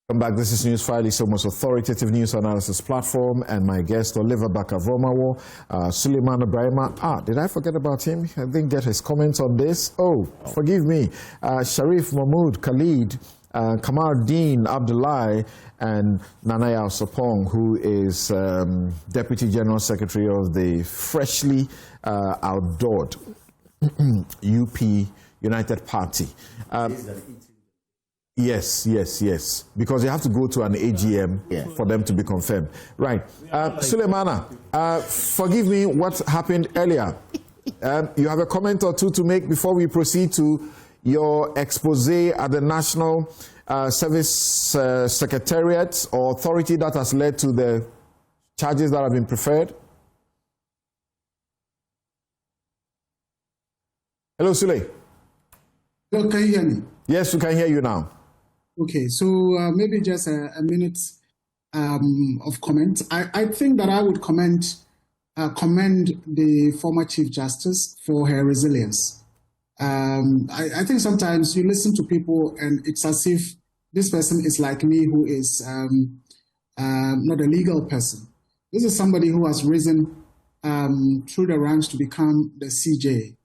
Welcome back. This is Newsfile, the most authoritative news analysis platform, and my guest, Oliver Bakavomawo, Suleiman Ibrahima. Did I forget about him? I didn't get his comments on this. Oh, forgive me. Sharif Mahmood Khalid, Kamardeen Abdullahi, and Nanaya Sopong, who is Deputy General Secretary of the freshly outdoored UP United Party. Yes. Because you have to go to an AGM for them to be confirmed. Right. Suleimana, forgive me what happened earlier. You have a comment or two to make before we proceed to your expose at the National Service Secretariat or authority that has led to the charges that have been preferred. Hello, Sule. Hello, can you hear me? Yes, we can hear you now. Okay, so maybe just a minute of comment. I think that I would commend the former Chief Justice for her resilience. I think sometimes you listen to people and it's as if this person is like me, who is not a legal person. This is somebody who has risen through the ranks to become the CJ.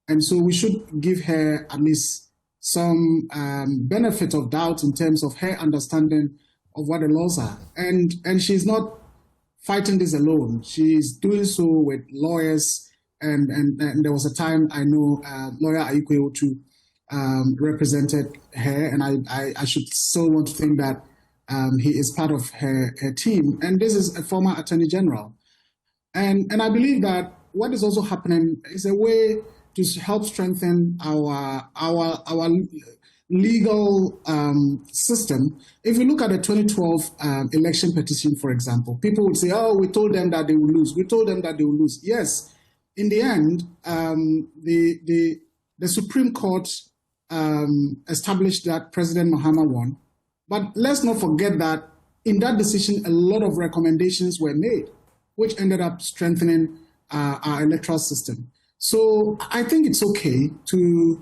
And so we should give her at least some benefit of doubt in terms of her understanding of what the laws are. And she's not fighting this alone. She's doing so with lawyers. And there was a time I know lawyer Ayikwe Otu represented her, and I should still want to think that he is part of her team. And this is a former Attorney General. And I believe that what is also happening is a way to help strengthen our legal system. If you look at the 2012 election petition, for example, people would say, oh, we told them that they will lose. We told them that they will lose. Yes, in the end, the Supreme Court established that President Mahama won. But let's not forget that in that decision, a lot of recommendations were made, which ended up strengthening our electoral system. So I think it's okay to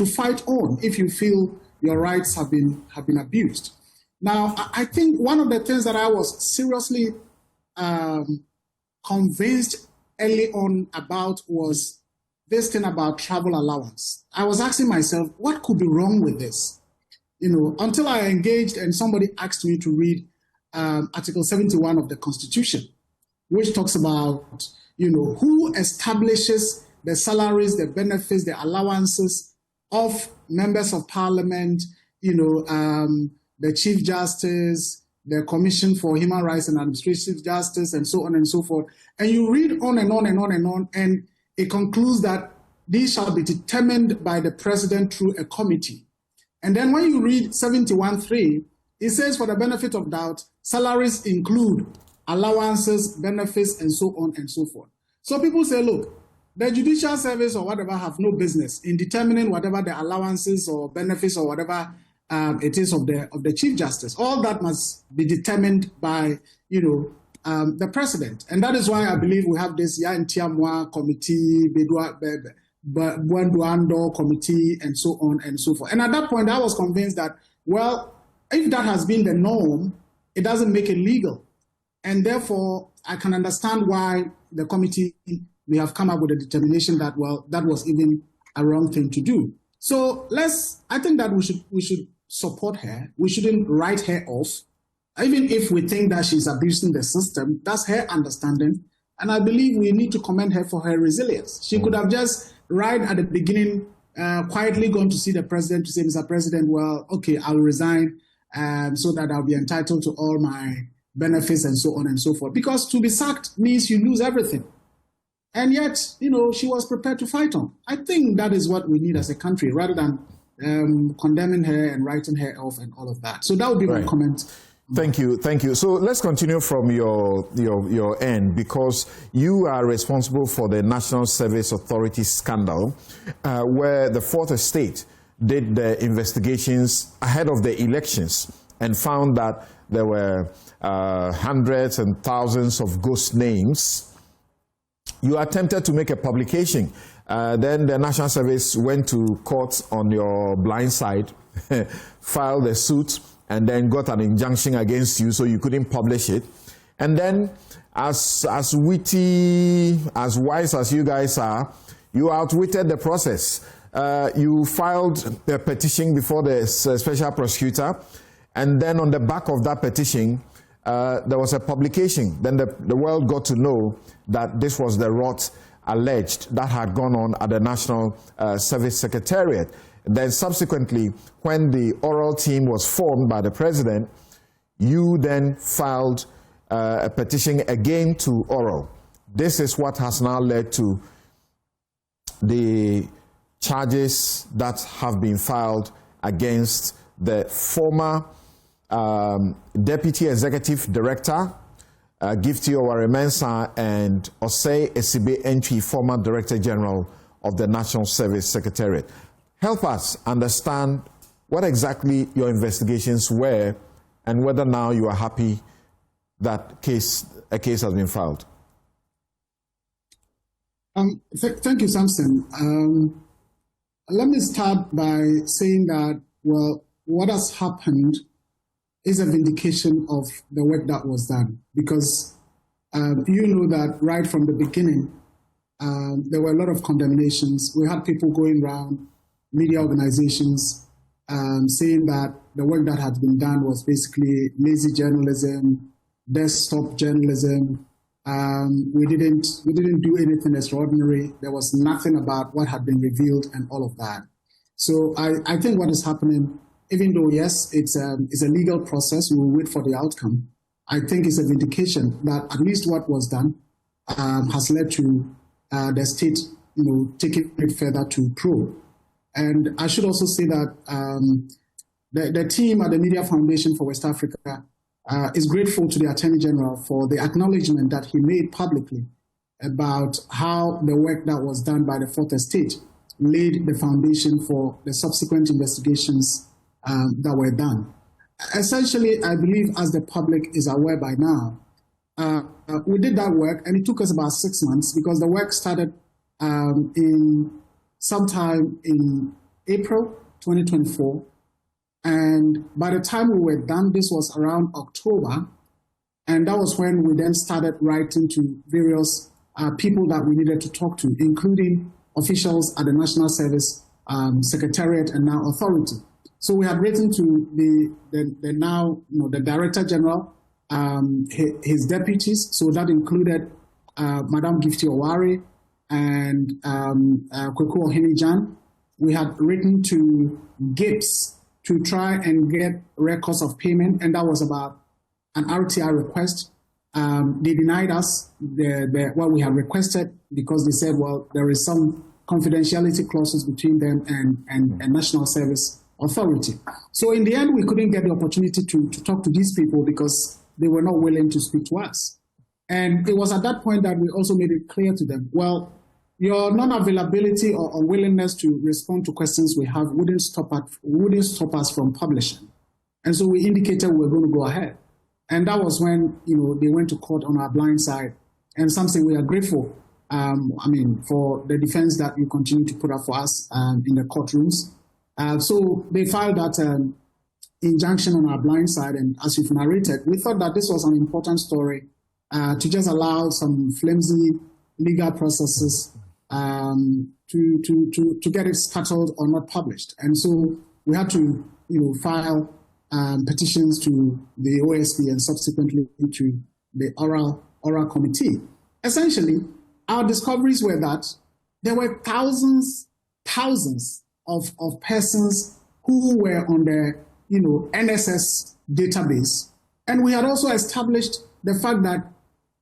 fight on if you feel your rights have been abused. Now, I think one of the things that I was seriously convinced early on about was this thing about travel allowance. I was asking myself, what could be wrong with this? Until I engaged and somebody asked me to read Article 71 of the Constitution, which talks about who establishes the salaries, the benefits, the allowances of members of parliament, the Chief Justice, the Commission for Human Rights and Administrative Justice, and so on and so forth. And you read on and on and on and on, and it concludes that these shall be determined by the president through a committee. And then when you read 71.3, it says, for the benefit of doubt, salaries include allowances, benefits, and so on and so forth. So people say, look, the judicial service or whatever have no business in determining whatever the allowances or benefits or whatever it is of the Chief Justice. All that must be determined by, the president. And that is why I believe we have this Yantiamwa committee, Buenduando committee, and so on and so forth. And at that point, I was convinced that, well, if that has been the norm, it doesn't make it legal. And therefore, I can understand why the committee, we have come up with a determination that, well, that was even a wrong thing to do. So I think that we should support her. We shouldn't write her off. Even if we think that she's abusing the system, that's her understanding. And I believe we need to commend her for her resilience. She could have just, right at the beginning, quietly gone to see the president to say, Mr. President, well, okay, I'll resign so that I'll be entitled to all my benefits and so on and so forth. Because to be sacked means you lose everything. And yet, she was prepared to fight on. I think that is what we need as a country, rather than condemning her and writing her off and all of that. So that would be my comment. Thank you. So let's continue from your end, because you are responsible for the National Service Authority scandal, where the Fourth Estate did the investigations ahead of the elections and found that there were hundreds and thousands of ghost names. You attempted to make a publication. Then the National Service went to court on your blind side, filed a suit, and then got an injunction against you, so you couldn't publish it. And then, as witty, as wise as you guys are, you outwitted the process. You filed a petition before the special prosecutor, and then on the back of that petition, there was a publication. Then the world got to know that this was the rot alleged that had gone on at the National Service Secretariat. Then subsequently, when the oral team was formed by the president, you then filed a petition again to oral. This is what has now led to the charges that have been filed against the former Deputy Executive Director, Gifty Oware-Mensah, and Osei Esibe Entry, former Director General of the National Service Secretariat. Help us understand what exactly your investigations were and whether now you are happy that a case has been filed. Thank you, Samson. Let me start by saying that, well, what has happened is a vindication of the work that was done, because you know that right from the beginning, there were a lot of condemnations. We had people going around, media organizations, saying that the work that had been done was basically lazy journalism, desktop journalism. We didn't do anything extraordinary. There was nothing about what had been revealed and all of that. So I think what is happening, even though yes, it's a legal process, we will wait for the outcome. I think it's a vindication that at least what was done has led to the state, taking it further to probe. And I should also say that the team at the Media Foundation for West Africa is grateful to the Attorney General for the acknowledgement that he made publicly about how the work that was done by the Fourth Estate laid the foundation for the subsequent investigations that were done. Essentially, I believe, as the public is aware by now, we did that work, and it took us about 6 months because the work started sometime in April 2024. And by the time we were done, this was around October. And that was when we then started writing to various people that we needed to talk to, including officials at the National Service Secretariat and now Authority. So we had written to the now, the Director General, his deputies. So that included Madam Gifty Oware and Kweku Ohinijan. We had written to GIPS to try and get records of payment, and that was about an RTI request. They denied us what we had requested because they said, well, there is some confidentiality clauses between them and National Service Authority. So in the end, we couldn't get the opportunity to talk to these people because they were not willing to speak to us. And it was at that point that we also made it clear to them, well, your non-availability or unwillingness to respond to questions we have wouldn't stop us from publishing. And so we indicated we were going to go ahead. And that was when, they went to court on our blind side. And something we are grateful, for the defense that you continue to put up for us in the courtrooms. So they filed that injunction on our blind side. And as you've narrated, we thought that this was an important story to just allow some flimsy legal processes to get it settled or not published. And so we had to, file petitions to the OSP and subsequently to the oral committee. Essentially, our discoveries were that there were thousands of persons who were on the, NSS database. And we had also established the fact that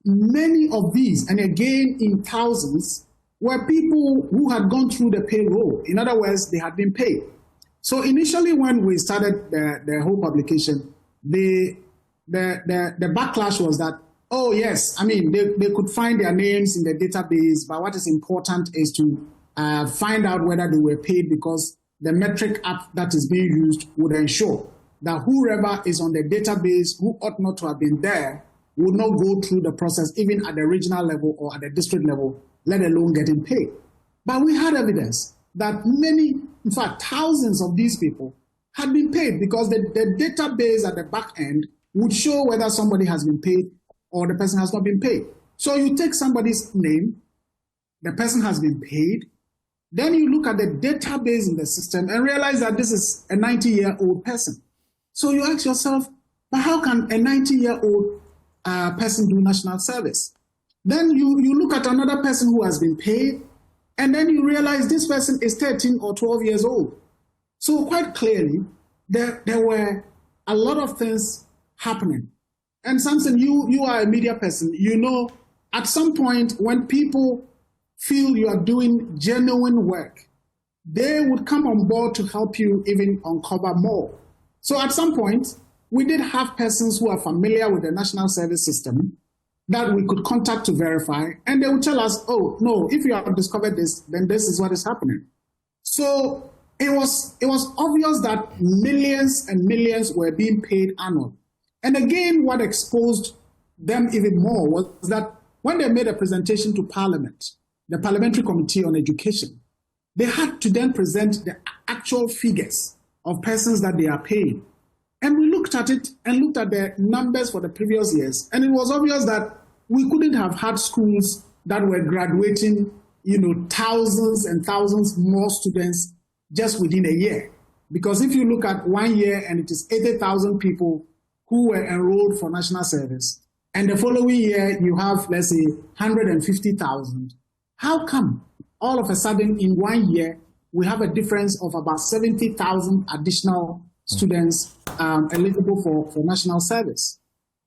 many of these, and again in thousands, were people who had gone through the payroll. In other words, they had been paid. So initially when we started the whole publication, the backlash was that, oh yes, they could find their names in the database, but what is important is to find out whether they were paid, because the metric app that is being used would ensure that whoever is on the database who ought not to have been there would not go through the process, even at the regional level or at the district level, let alone getting paid. But we had evidence that many, in fact, thousands of these people had been paid, because the database at the back end would show whether somebody has been paid or the person has not been paid. So you take somebody's name, the person has been paid, then you look at the database in the system and realize that this is a 90-year-old person. So you ask yourself, but how can a 90-year-old person do national service? Then you look at another person who has been paid, and then you realize this person is 13 or 12 years old. So quite clearly, there were a lot of things happening. And Samson, you are a media person. You know, at some point when people feel you are doing genuine work, they would come on board to help you even uncover more. So at some point, we did have persons who are familiar with the national service system that we could contact to verify, and they would tell us, oh, no, if you have discovered this, then this is what is happening. So it was obvious that millions and millions were being paid annually. And again, what exposed them even more was that when they made a presentation to Parliament, the Parliamentary Committee on Education, they had to then present the actual figures of persons that they are paying. And we looked at it and looked at the numbers for the previous years, and it was obvious that we couldn't have had schools that were graduating, thousands and thousands more students just within a year. Because if you look at 1 year and it is 80,000 people who were enrolled for national service, and the following year you have, let's say, 150,000, how come all of a sudden in 1 year we have a difference of about 70,000 additional students eligible for national service?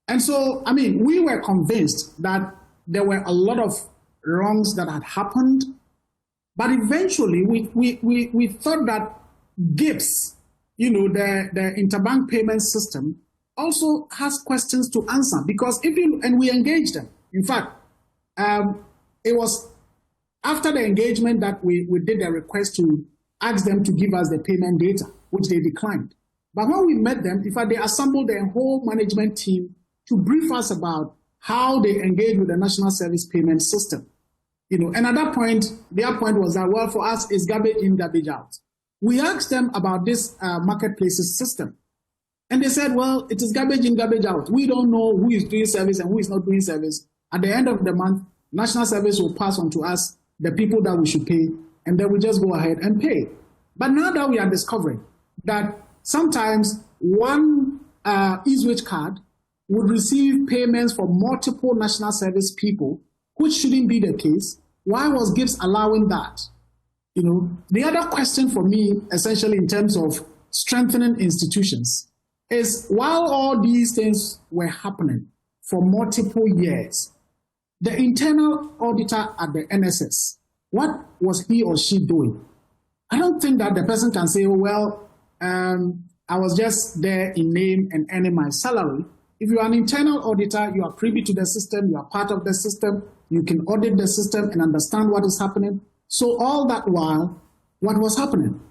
And so, we were convinced that there were a lot of wrongs that had happened, but eventually we thought that GIPS, the interbank payment system, also has questions to answer, because we engaged them. In fact, it was after the engagement that we did a request to ask them to give us the payment data, which they declined. But when we met them, in fact, they assembled their whole management team to brief us about how they engage with the national service payment system. And at that point, their point was that, well, for us, it's garbage in, garbage out. We asked them about this marketplaces system. And they said, well, it is garbage in, garbage out. We don't know who is doing service and who is not doing service. At the end of the month, national service will pass on to us the people that we should pay, and then we just go ahead and pay. But now that we are discovering that sometimes one e-switch card would receive payments for multiple national service people, which shouldn't be the case, why was GIPS allowing that? The other question for me, essentially in terms of strengthening institutions, is while all these things were happening for multiple years, the internal auditor at the NSS, what was he or she doing? I don't think that the person can say, oh, well, I was just there in name and earning my salary. If you are an internal auditor, you are privy to the system, you are part of the system, you can audit the system and understand what is happening. So all that while, what was happening?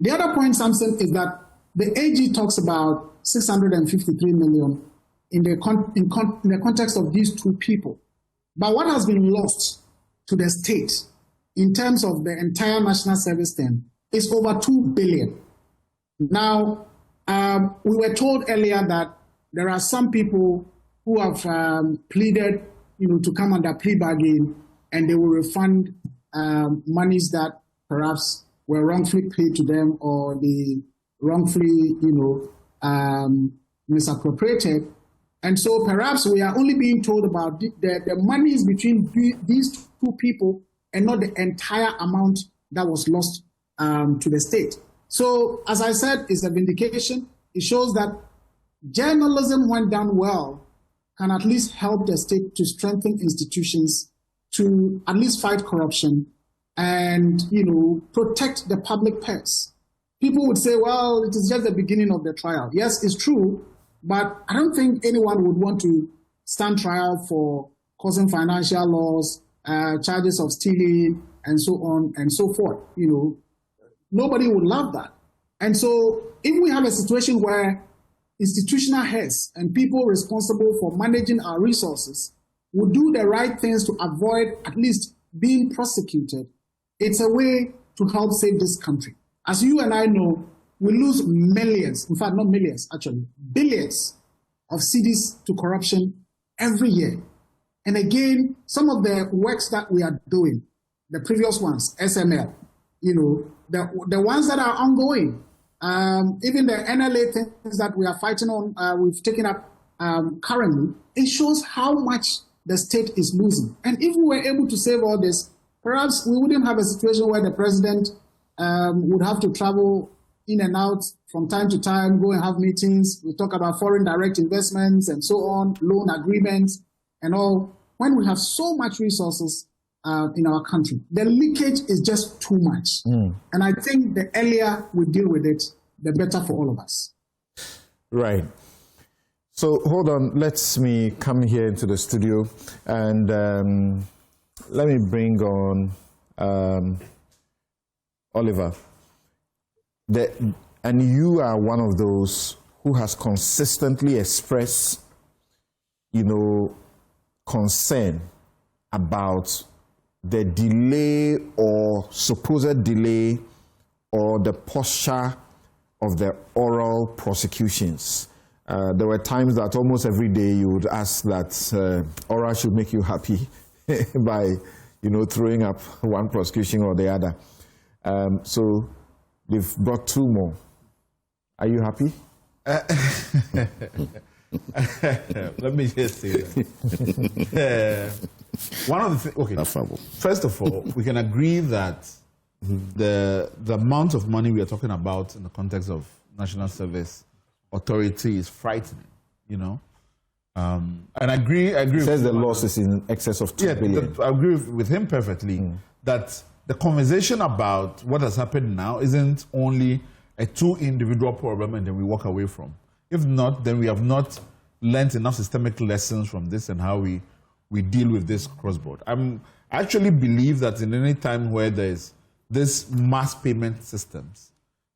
The other point, Samson, is that the AG talks about 653 million in the context of these two people. But what has been lost to the state in terms of the entire national service thing is over 2 billion. Now, we were told earlier that there are some people who have pleaded, to come under plea bargain, and they will refund monies that perhaps were wrongfully paid to them, or they wrongfully, misappropriated. And so perhaps we are only being told about the monies between these two people and not the entire amount that was lost to the state. So, as I said, it's a vindication. It shows that journalism, when done well, can at least help the state to strengthen institutions, to at least fight corruption and, protect the public purse. People would say, well, it is just the beginning of the trial. Yes, it's true, but I don't think anyone would want to stand trial for causing financial loss, charges of stealing, and so on and so forth. Nobody would love that. And so if we have a situation where institutional heads and people responsible for managing our resources would do the right things to avoid at least being prosecuted, it's a way to help save this country. As you and I know, we lose millions, in fact, not millions, actually, billions of cedis to corruption every year. And again, some of the works that we are doing, the previous ones, SML, the ones that are ongoing, even the NLA things that we are fighting on, we've taken up currently, it shows how much the state is losing. And if we were able to save all this, perhaps we wouldn't have a situation where the president would have to travel in and out from time to time, go and have meetings. We talk about foreign direct investments and so on, loan agreements and all. When we have so much resources in our country, the leakage is just too much. And I think the earlier we deal with it, the better for all of us. Right. So hold on, let me come here into the studio and let me bring on Oliver. And you are one of those who has consistently expressed, concern about the delay or supposed delay or the posture of the oral prosecutions. There were times that almost every day you would ask that oral should make you happy by, throwing up one prosecution or the other. So they've brought two more. Are you happy? Let me just say that. One of the things, first of all, we can agree that the amount of money we are talking about in the context of National Service Authority is frightening, And I agree. Says the loss is in excess of 2 billion. I agree with him perfectly that the conversation about what has happened now isn't only a two individual problem and then we walk away from. If not, then we have not learned enough systemic lessons from this and how we deal with this cross-board. I actually believe that in any time where there's this mass payment systems,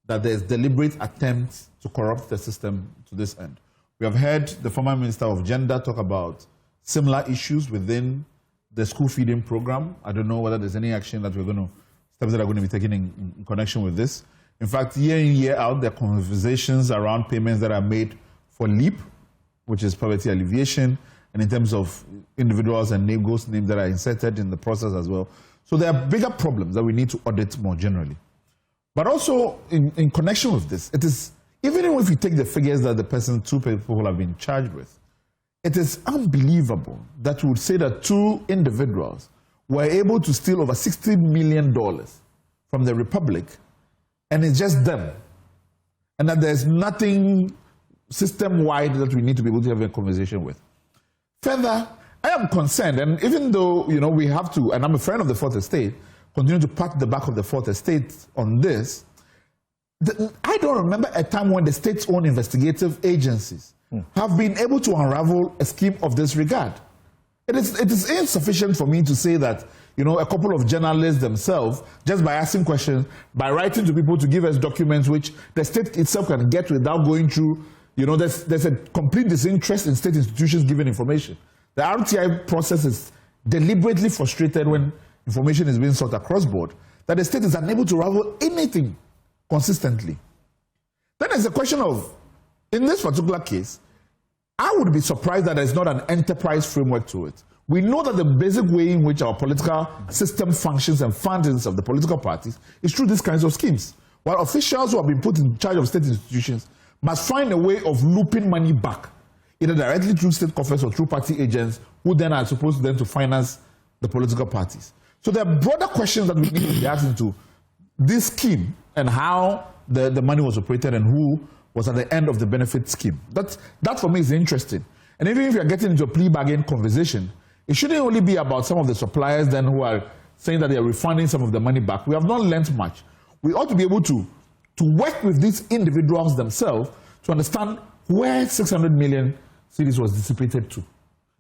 that there's deliberate attempts to corrupt the system to this end. We have heard the former Minister of Gender talk about similar issues within the school feeding program. I don't know whether there's any action that steps that are going to be taken in connection with this. In fact, year in, year out, there are conversations around payments that are made for LEAP, which is poverty alleviation, and in terms of individuals and ghost names that are inserted in the process as well. So there are bigger problems that we need to audit more generally. But also, in connection with this, it is, even if you take the figures that two people have been charged with, it is unbelievable that we would say that two individuals were able to steal over $60 million from the Republic, and it's just them. And that there's nothing system-wide that we need to be able to have a conversation with. Further, I am concerned, and even though, we have to, and I'm a friend of the Fourth Estate, continue to pat the back of the Fourth Estate on this, I don't remember a time when the state-owned investigative agencies have been able to unravel a scheme of this regard. It is insufficient for me to say that, a couple of journalists themselves, just by asking questions, by writing to people to give us documents which the state itself can get without going through, there's a complete disinterest in state institutions giving information. The RTI process is deliberately frustrated when information is being sought across board, that the state is unable to unravel anything consistently. Then there's a question of, in this particular case, I would be surprised that there's not an enterprise framework to it. We know that the basic way in which our political system functions and fundings of the political parties is through these kinds of schemes. While officials who have been put in charge of state institutions must find a way of looping money back, either directly through state coffers or through party agents who then are supposed to finance the political parties. So there are broader questions that we need to be asking to this scheme and how the money was operated and who was at the end of the benefit scheme. That for me is interesting. And even if you're getting into a plea bargain conversation, it shouldn't only be about some of the suppliers then who are saying that they are refunding some of the money back. We have not learnt much. We ought to be able to work with these individuals themselves to understand where 600 million cedis was dissipated to.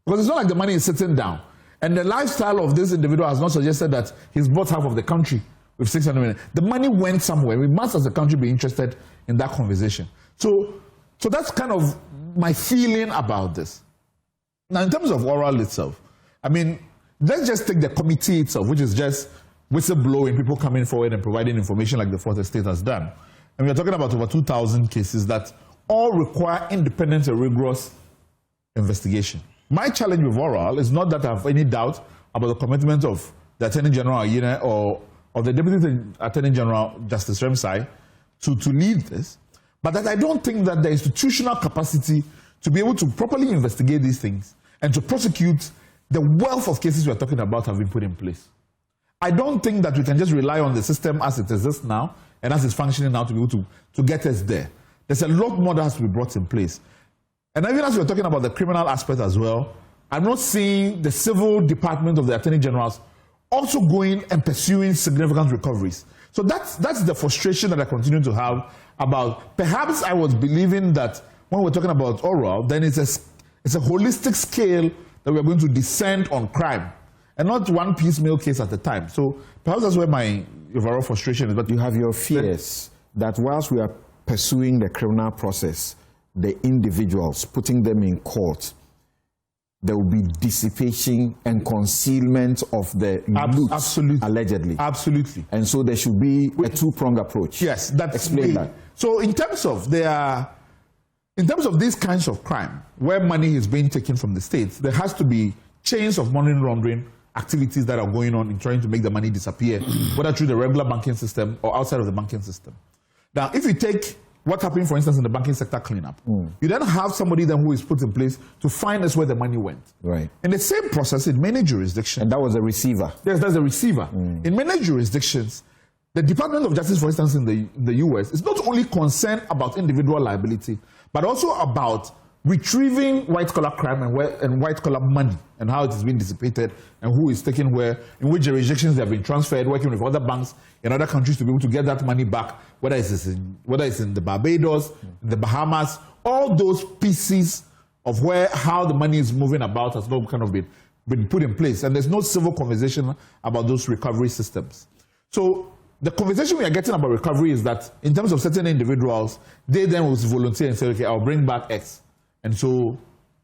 Because it's not like the money is sitting down. And the lifestyle of this individual has not suggested that he's bought half of the country with 600 million. The money went somewhere. We must, as a country, be interested in that conversation. So that's kind of my feeling about this. Now, in terms of oral itself, let's just take the committee itself, which is just whistleblowing, people coming forward and providing information like the Fourth Estate has done. and we're talking about over 2,000 cases that all require independent and rigorous investigation. My challenge with Oral is not that I have any doubt about the commitment of the Attorney General or the Deputy Attorney General, Justice Remsai, to lead this, but that I don't think that the institutional capacity to be able to properly investigate these things and to prosecute the wealth of cases we're talking about have been put in place. I don't think that we can just rely on the system as it exists now and as it's functioning now to be able to get us there. There's a lot more that has to be brought in place. And even as we're talking about the criminal aspect as well, I'm not seeing the civil department of the Attorney Generals also going and pursuing significant recoveries. So that's the frustration that I continue to have about, perhaps I was believing that when we're talking about oral, then it's a holistic scale that we're going to descend on crime and not one piecemeal case at a time. So perhaps that's where my overall frustration is. But you have your fears that whilst we are pursuing the criminal process, the individuals, putting them in court, there will be dissipation and concealment of the loot, absolutely, allegedly. Absolutely. And so there should be a two-pronged approach. Yes, explain that. So in terms of these kinds of crime, where money is being taken from the states, there has to be chains of money laundering activities that are going on in trying to make the money disappear, whether through the regular banking system or outside of the banking system. Now, if you take what happened, for instance, in the banking sector cleanup, you then have somebody then who is put in place to find us where the money went. Right. In the same process, in many jurisdictions. And that was a receiver. Yes, that's a receiver. In many jurisdictions, the Department of Justice, for instance, in the US, is not only concerned about individual liability, but also about retrieving white-collar crime and white-collar money and how it is being dissipated and who is taken where, in which jurisdictions they have been transferred, working with other banks in other countries to be able to get that money back, whether it's in the Barbados, the Bahamas, all those pieces of how the money is moving about has not kind of been put in place. And there's no civil conversation about those recovery systems. So the conversation we are getting about recovery is that in terms of certain individuals, they then will volunteer and say, okay, I'll bring back X. And so,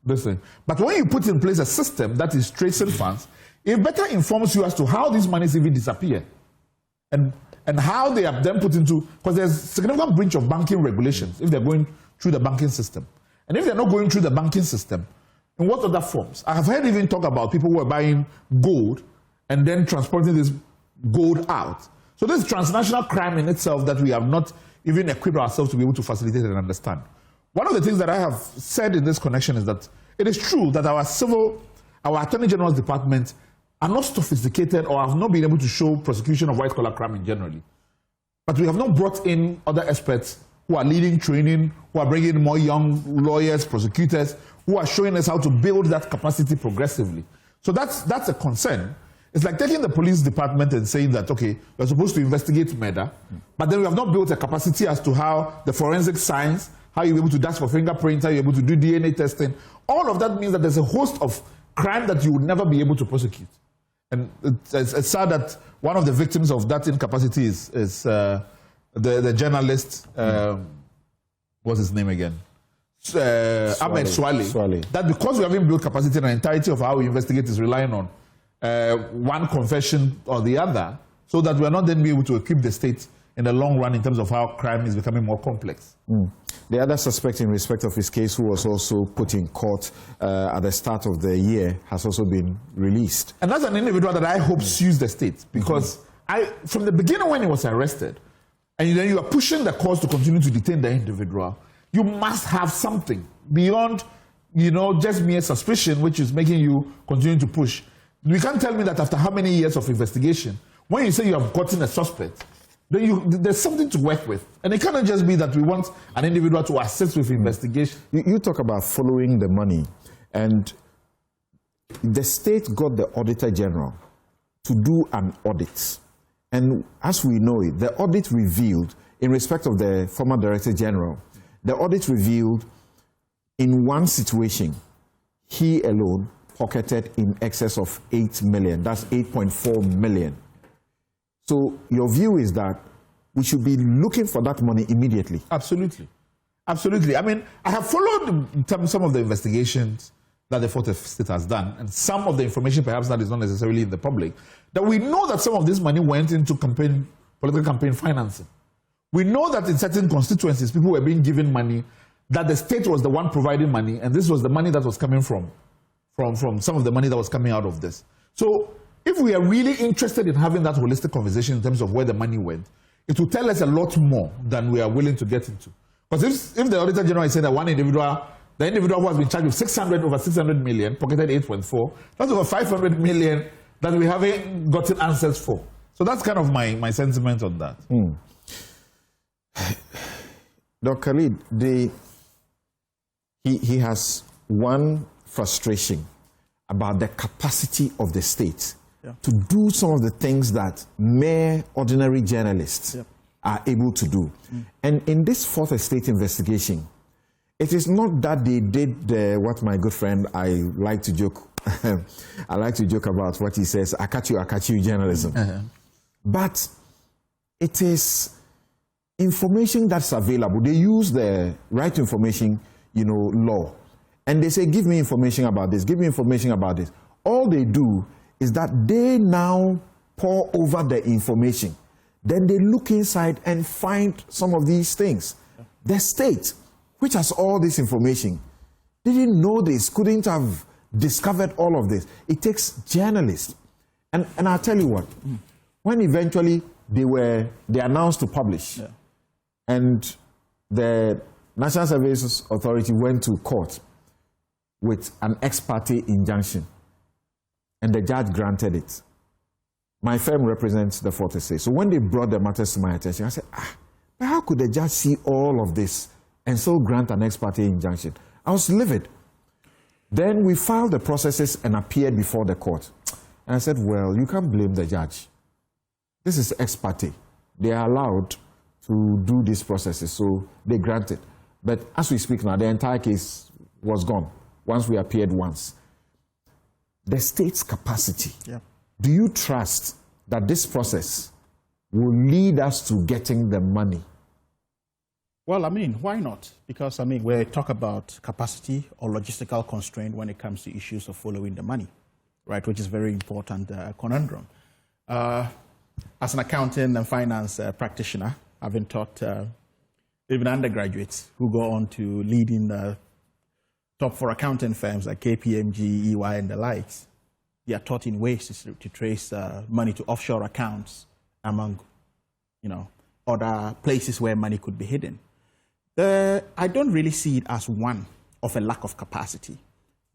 listen. But when you put in place a system that is tracing funds, it better informs you as to how these monies even disappear. And how they are then put into, because there's significant breach of banking regulations if they're going through the banking system. And if they're not going through the banking system, in what other forms? I have heard even talk about people who are buying gold and then transporting this gold out. So this is transnational crime in itself that we have not even equipped ourselves to be able to facilitate and understand. One of the things that I have said in this connection is that it is true that our Attorney General's department are not sophisticated or have not been able to show prosecution of white-collar crime in generally. But we have not brought in other experts who are leading training, who are bringing more young lawyers, prosecutors, who are showing us how to build that capacity progressively. So that's a concern. It's like taking the police department and saying that, okay, we're supposed to investigate murder, but then we have not built a capacity as to how the forensic science, how you're able to dash for fingerprints, how you're able to do DNA testing. All of that means that there's a host of crime that you would never be able to prosecute. And it's sad that one of the victims of that incapacity is the journalist, what's his name again? Ahmed Swale. That because we haven't built capacity, and the entirety of how we investigate is relying on one confession or the other, so that we're not then be able to equip the state in the long run in terms of how crime is becoming more complex. The other suspect in respect of his case, who was also put in court at the start of the year, has also been released. And that's an individual that I hope sues the state, because from the beginning when he was arrested, and then you are pushing the courts to continue to detain the individual, you must have something beyond, just mere suspicion, which is making you continue to push. You can't tell me that after how many years of investigation, when you say you have gotten a suspect, then there's something to work with. And it cannot just be that we want an individual to assist with investigation. You talk about following the money, and the state got the Auditor General to do an audit. And as we know it, the audit revealed, in respect of the former Director General, the audit revealed in one situation, he alone pocketed in excess of 8 million. That's 8.4 million. So your view is that we should be looking for that money immediately. Absolutely. Absolutely. I mean, I have followed some of the investigations that the Fourth Estate has done, and some of the information perhaps that is not necessarily in the public, that we know that some of this money went into political campaign financing. We know that in certain constituencies, people were being given money, that the state was the one providing money, and this was the money that was coming from some of the money that was coming out of this. So if we are really interested in having that holistic conversation in terms of where the money went, it will tell us a lot more than we are willing to get into. Because if the Auditor General is saying that one individual, the individual who has been charged with over 600 million, pocketed 8.4, that's over 500 million that we haven't gotten answers for. So that's kind of my sentiment on that. Dr. Khalid, he has one frustration about the capacity of the state to do some of the things that mere ordinary journalists are able to do. And in this fourth estate investigation, it is not that they did what my good friend, I like to joke about what he says, I catch you journalism. But it is information that's available. They use the right to information, law. And they say, give me information about this, give me information about this. All they do is that they now pour over the information. Then they look inside and find some of these things. The state, which has all this information, didn't know this, couldn't have discovered all of this. It takes journalists. And I'll tell you what, when eventually they announced to publish, and the National Services Authority went to court with an ex parte injunction, and the judge granted it. My firm represents the fourth estate. So when they brought the matters to my attention, I said, but how could the judge see all of this and so grant an ex parte injunction? I was livid. Then we filed the processes and appeared before the court. And I said, well, you can't blame the judge. This is ex parte. They are allowed to do these processes, so they granted. But as we speak now, the entire case was gone once we appeared once. The state's capacity. Do you trust that this process will lead us to getting the money? Well, why not? Because, we talk about capacity or logistical constraint when it comes to issues of following the money, right, which is a very important conundrum. As an accounting and finance practitioner, having taught even undergraduates who go on to lead in top 4 accounting firms like KPMG, EY, and the likes, they are taught in ways to trace money to offshore accounts among, other places where money could be hidden. I don't really see it as one of a lack of capacity,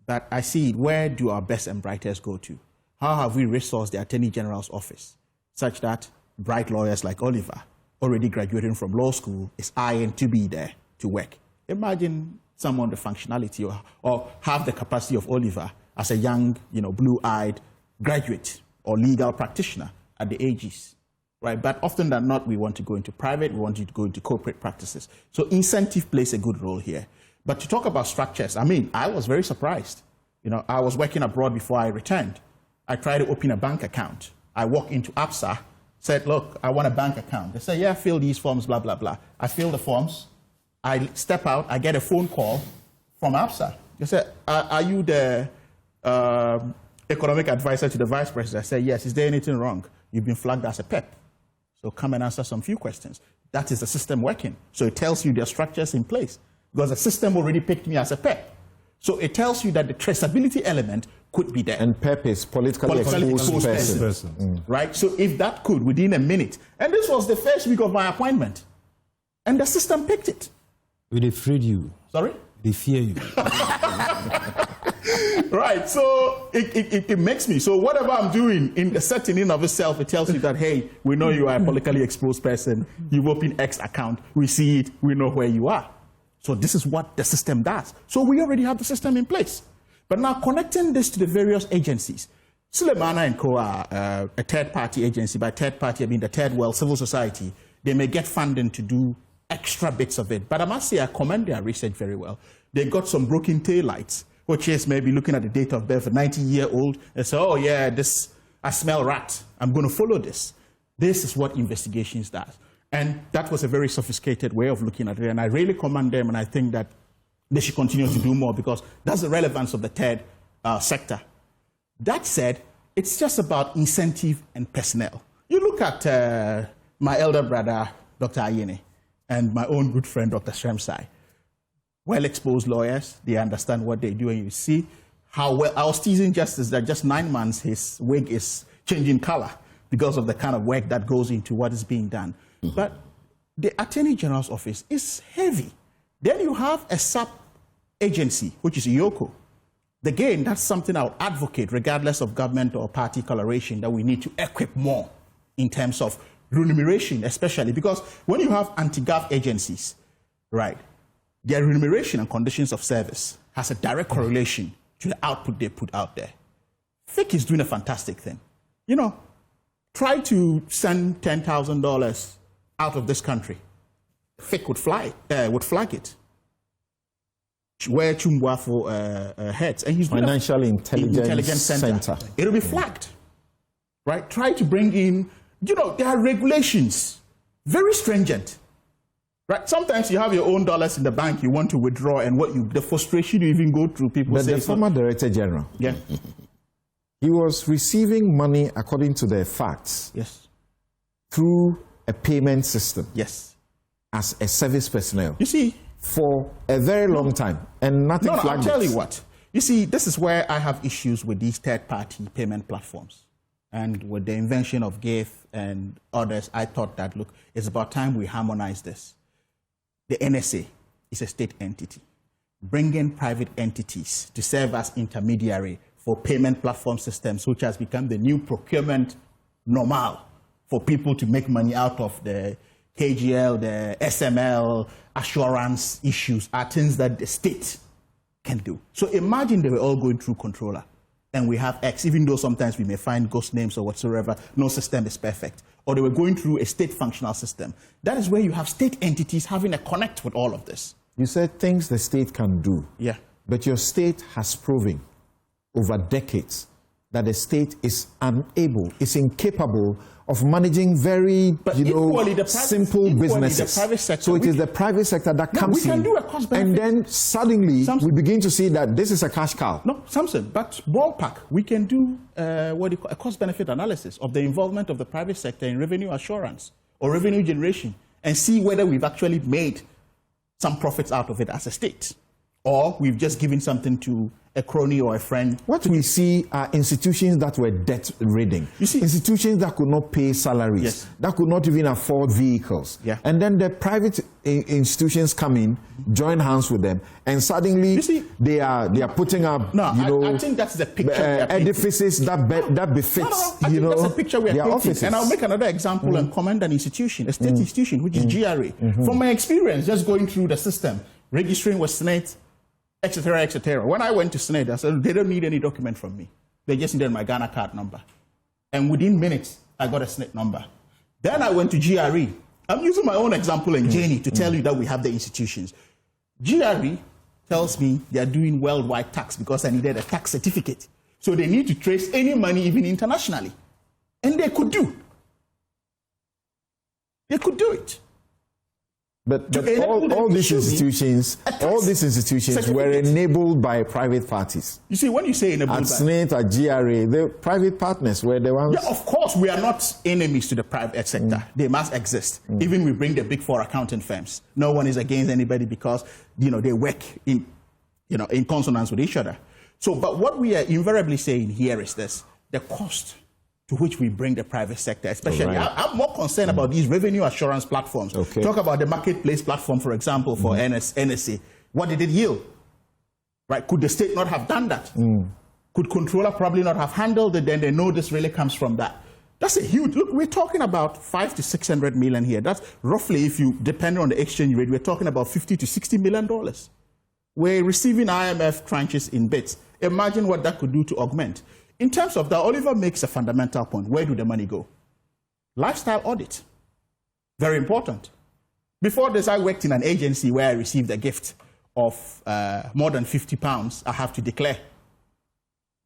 but I see it, where do our best and brightest go to? How have we resourced the Attorney General's office such that bright lawyers like Oliver, already graduating from law school, is eyeing to be there to work? Imagine someone the functionality or have the capacity of Oliver as a young, blue-eyed graduate or legal practitioner at the ages, right? But often than not, we want to go into private, we want to go into corporate practices. So incentive plays a good role here. But to talk about structures, I was very surprised. I was working abroad before I returned. I tried to open a bank account. I walked into APSA, said, look, I want a bank account. They said, yeah, fill these forms, blah, blah, blah. I fill the forms. I step out, I get a phone call from APSA. They said, are you the economic advisor to the vice president? I said, yes. Is there anything wrong? You've been flagged as a PEP. So come and answer some few questions. That is the system working. So it tells you there are structures in place because the system already picked me as a PEP. So it tells you that the traceability element could be there. And PEP is politically exposed person. Right? So if that could, within a minute, and this was the first week of my appointment, and the system picked it. They freed you. Sorry? They fear you. Right, so it makes me, so whatever I'm doing in the setting in of itself, it tells you that, hey, we know you are a politically exposed person, you've opened X account, we see it, we know where you are. So this is what the system does. So we already have the system in place. But now connecting this to the various agencies, Sulemana & Co. are a third-party agency. By third party, I mean the third world, civil society. They may get funding to do extra bits of it. But I must say, I commend their research very well. They got some broken taillights, which is maybe looking at the date of birth of a 90-year-old and say, oh yeah, I smell rat. I'm going to follow this. This is what investigations does. And that was a very sophisticated way of looking at it. And I really commend them, and I think that they should continue to do more because that's the relevance of the third sector. That said, it's just about incentive and personnel. You look at my elder brother, Dr. Ayene, and my own good friend, Dr. Shremsai. Well-exposed lawyers, they understand what they do, and you see how well, I was teasing Justice that just 9 months, his wig is changing color because of the kind of work that goes into what is being done. But the Attorney General's office is heavy. Then you have a sub-agency, which is IOCO. Again, that's something I would advocate, regardless of government or party coloration, that we need to equip more in terms of remuneration, especially because when you have anti-gov agencies, right, their remuneration and conditions of service has a direct correlation to the output they put out there. FIC is doing a fantastic thing. You know, try to send $10,000 out of this country. FIC would flag it. Where Chumwafo heads, and he's Financial Intelligence Center. It'll be flagged, right? Try to bring in, you know, there are regulations, very stringent, right? Sometimes you have your own dollars in the bank, you want to withdraw, and the frustration you even go through, people But say. the former Director General, Yeah. he was receiving money, according to the facts, Yes. through a payment system Yes. as a service personnel You see, for a very long time, and nothing I'll flagged tell it. you what. You see, this is where I have issues with these third-party payment platforms. And with the invention of GIF and others, I thought that, look, it's about time we harmonize this. The NSA is a state entity. Bring in private entities to serve as intermediary for payment platform systems, which has become the new procurement normal for people to make money out of. The KGL, the SML, assurance issues are things that the state can do. So imagine they were all going through controller and we have X, even though sometimes we may find ghost names or whatsoever, no system is perfect. Or they were going through a state functional system. That is where you have state entities having a connect with all of this. You said things the state can do. Yeah. But your state has proven over decades that the state is unable, is incapable of managing very, simple businesses. The private sector, so it is the private sector that comes in, do a cost benefit. and then suddenly we begin to see that this is a cash cow. No, Samson, but ballpark, we can do a cost-benefit analysis of the involvement of the private sector in revenue assurance or revenue generation and see whether we've actually made some profits out of it as a state, or we've just given something to a crony or a friend. What we see are institutions that were debt-ridden. You see, institutions that could not pay salaries, yes, that could not even afford vehicles. Yeah. And then the private institutions come in, join hands with them, and suddenly you see, they are putting up, I think that's the picture. Edifices that befits, I think that's the picture we're their painting. offices. And I'll make another example and commend an institution, a state institution, which is GRA. From my experience, just going through the system, registering with Senate, etc., etc. When I went to Senate, I said, they don't need any document from me. They just needed my Ghana card number. And within minutes, I got a Senate number. Then I went to GRE. I'm using my own example and Janie to tell you that we have the institutions. GRE tells me they are doing worldwide tax because I needed a tax certificate. So they need to trace any money even internationally. And they could do. They could do it. But all these institutions were enabled by private parties. You see, when you say enabled at Senate, at GRA, the private partners were the ones. Yeah, of course, we are not enemies to the private sector. They must exist. Even we bring the big four accounting firms. No one is against anybody because they work in consonance with each other. So, but what we are invariably saying here is this: the cost to which we bring the private sector, especially. Right. I'm more concerned about these revenue assurance platforms. Okay. Talk about the marketplace platform, for example, for NSA. What did it yield? Right? Could the state not have done that? Could controller probably not have handled it? Then they know this really comes from that. That's a huge, look, we're talking about 500 to 600 million here. That's roughly, if you depend on the exchange rate, we're talking about $50 to $60 million. We're receiving IMF tranches in bits. Imagine what that could do to augment. In terms of that, Oliver makes a fundamental point. Where do the money go? Lifestyle audit. Very important. Before this, I worked in an agency where I received a gift of more than £50 I have to declare.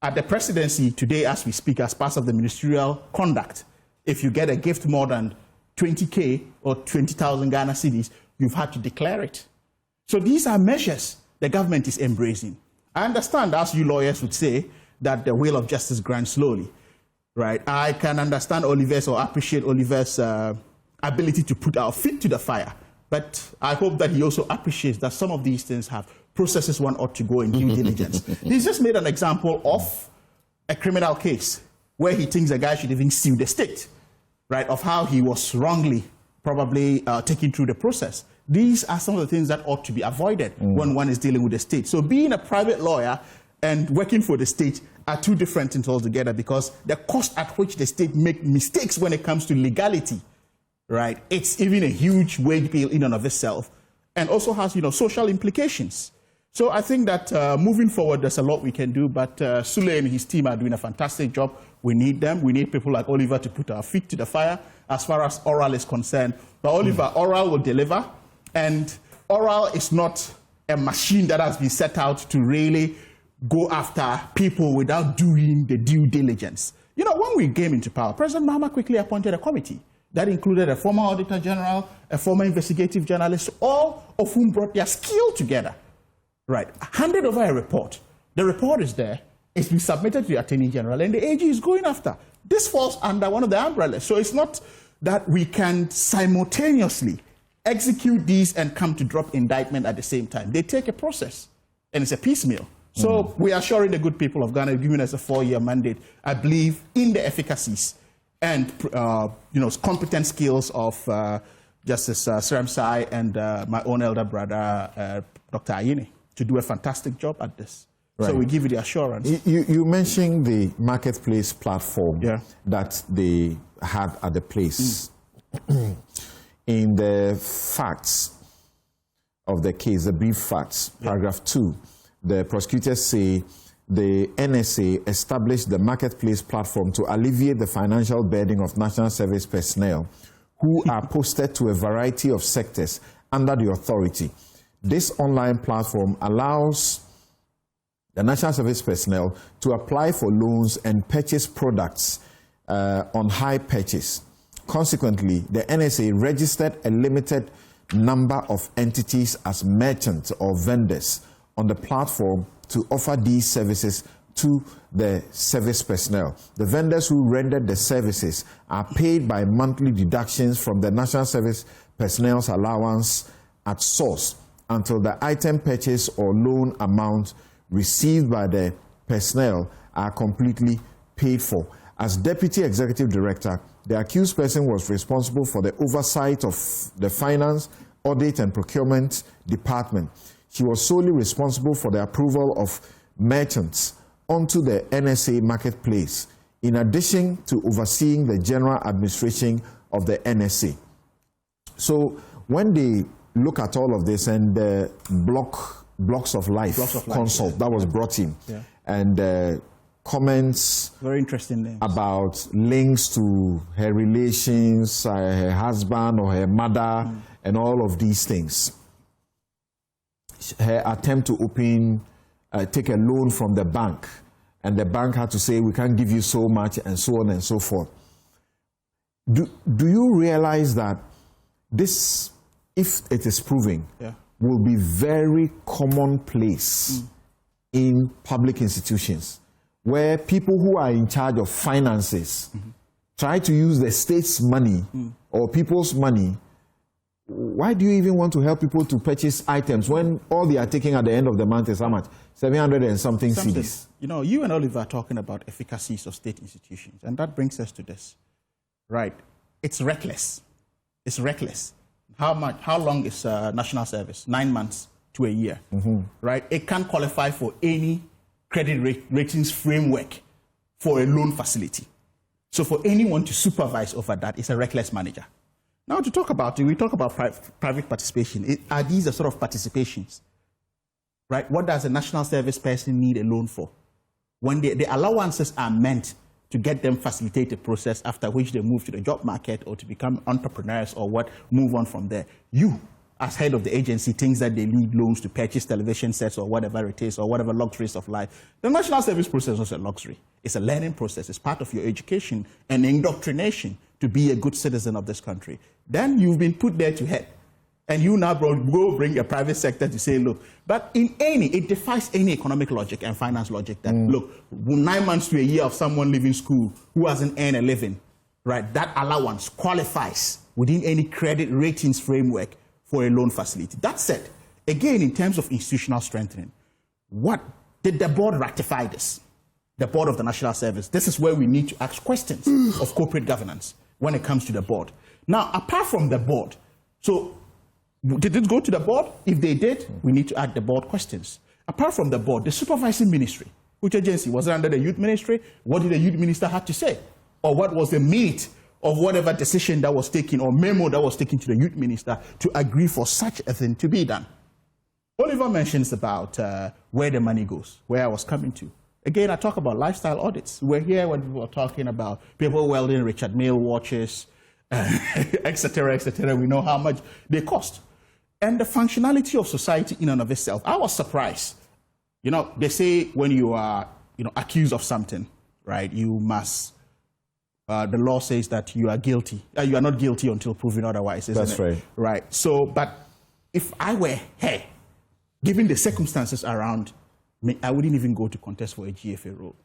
At the presidency today, as we speak, as part of the ministerial conduct, if you get a gift more than 20K or 20,000 Ghana cedis, you've had to declare it. So these are measures the government is embracing. I understand, as you lawyers would say, that the wheel of justice grinds slowly, right? I can understand Oliver's or appreciate Oliver's ability to put our feet to the fire. But I hope that he also appreciates that some of these things have processes one ought to go in due diligence. He's just made an example of a criminal case where he thinks a guy should even sue the state, right, of how he was wrongly probably taken through the process. These are some of the things that ought to be avoided when one is dealing with the state. So being a private lawyer and working for the state are two different things altogether, because the cost at which the state make mistakes when it comes to legality, right, it's even a huge wage bill in and of itself, and also has, social implications. So I think that moving forward, there's a lot we can do, but Sule and his team are doing a fantastic job. We need them. We need people like Oliver to put our feet to the fire as far as Oral is concerned. But Oliver, Oral will deliver, and Oral is not a machine that has been set out to really go after people without doing the due diligence. When we came into power, President Mahama quickly appointed a committee that included a former Auditor General, a former investigative journalist, all of whom brought their skill together, right, handed over a report. The report is there. It's been submitted to the Attorney General, and the AG is going after. This falls under one of the umbrellas. So it's not that we can simultaneously execute these and come to drop indictment at the same time. They take a process, and it's a piecemeal. So we are assuring the good people of Ghana, giving us a 4-year mandate, I believe in the efficacies and competent skills of Justice Sremsai and my own elder brother, Dr. Ayine, to do a fantastic job at this. Right. So we give you the assurance. You mentioned the marketplace platform that they had at the place. In the facts of the case, the brief facts, paragraph 2, the prosecutors say the NSA established the marketplace platform to alleviate the financial burden of national service personnel who are posted to a variety of sectors under the authority. This online platform allows the national service personnel to apply for loans and purchase products on high purchase. Consequently, the NSA registered a limited number of entities as merchants or vendors on the platform to offer these services to the service personnel. The vendors who rendered the services are paid by monthly deductions from the national service personnel's allowance at source until the item purchase or loan amount received by the personnel are completely paid for. As Deputy Executive Director, the accused person was responsible for the oversight of the Finance, Audit and Procurement Department. He was solely responsible for the approval of merchants onto the NSA marketplace, in addition to overseeing the general administration of the NSA. So when they look at all of this and the Blocks of Life consult that was brought in, and comments very interesting names about links to her relations, her husband or her mother, and all of these things. Her attempt to take a loan from the bank, and the bank had to say, we can't give you so much, and so on and so forth. Do you realize that this, if it is proven, will be very commonplace in public institutions, where people who are in charge of finances try to use the state's money or people's money? Why do you even want to help people to purchase items when all they are taking at the end of the month is how much? 700 and something cedis. You and Oliver are talking about efficacies of state institutions, and that brings us to this. Right. It's reckless. It's reckless. How long is national service? 9 months to a year. Right? It can't qualify for any credit ratings framework for a loan facility. So for anyone to supervise over that, it's a reckless manager. Now to talk about it, we talk about private participation. Are these the sort of participations? Right? What does a national service person need a loan for? When the allowances are meant to get them facilitate a process after which they move to the job market or to become entrepreneurs or move on from there. You, as head of the agency, thinks that they need loans to purchase television sets or whatever it is, or whatever luxuries of life. The national service process is not a luxury. It's a learning process. It's part of your education and indoctrination to be a good citizen of this country. Then you've been put there to help. And you now go bring a private sector to say, look, but it defies any economic logic and finance logic that, look, 9 months to a year of someone leaving school who hasn't earned a living, right, that allowance qualifies within any credit ratings framework for a loan facility. That said, again, in terms of institutional strengthening, what did the board ratify this? The board of the National Service. This is where we need to ask questions of corporate governance when it comes to the board. Now, apart from the board, so did it go to the board? If they did, we need to ask the board questions. Apart from the board, the supervising ministry, which agency? Was it under the youth ministry? What did the youth minister have to say? Or what was the meat of whatever decision that was taken or memo that was taken to the youth minister to agree for such a thing to be done? Oliver mentions about where the money goes, where I was coming to. Again, I talk about lifestyle audits. We're here when we were talking about people welding Richard Mille watches, et cetera, we know how much they cost. And the functionality of society in and of itself. I was surprised. You know, they say when you are, accused of something, right, you must, the law says that you are guilty. You are not guilty until proven otherwise, isn't it? That's right. Right. So, but if I were here, given the circumstances around me, I wouldn't even go to contest for a GFA role.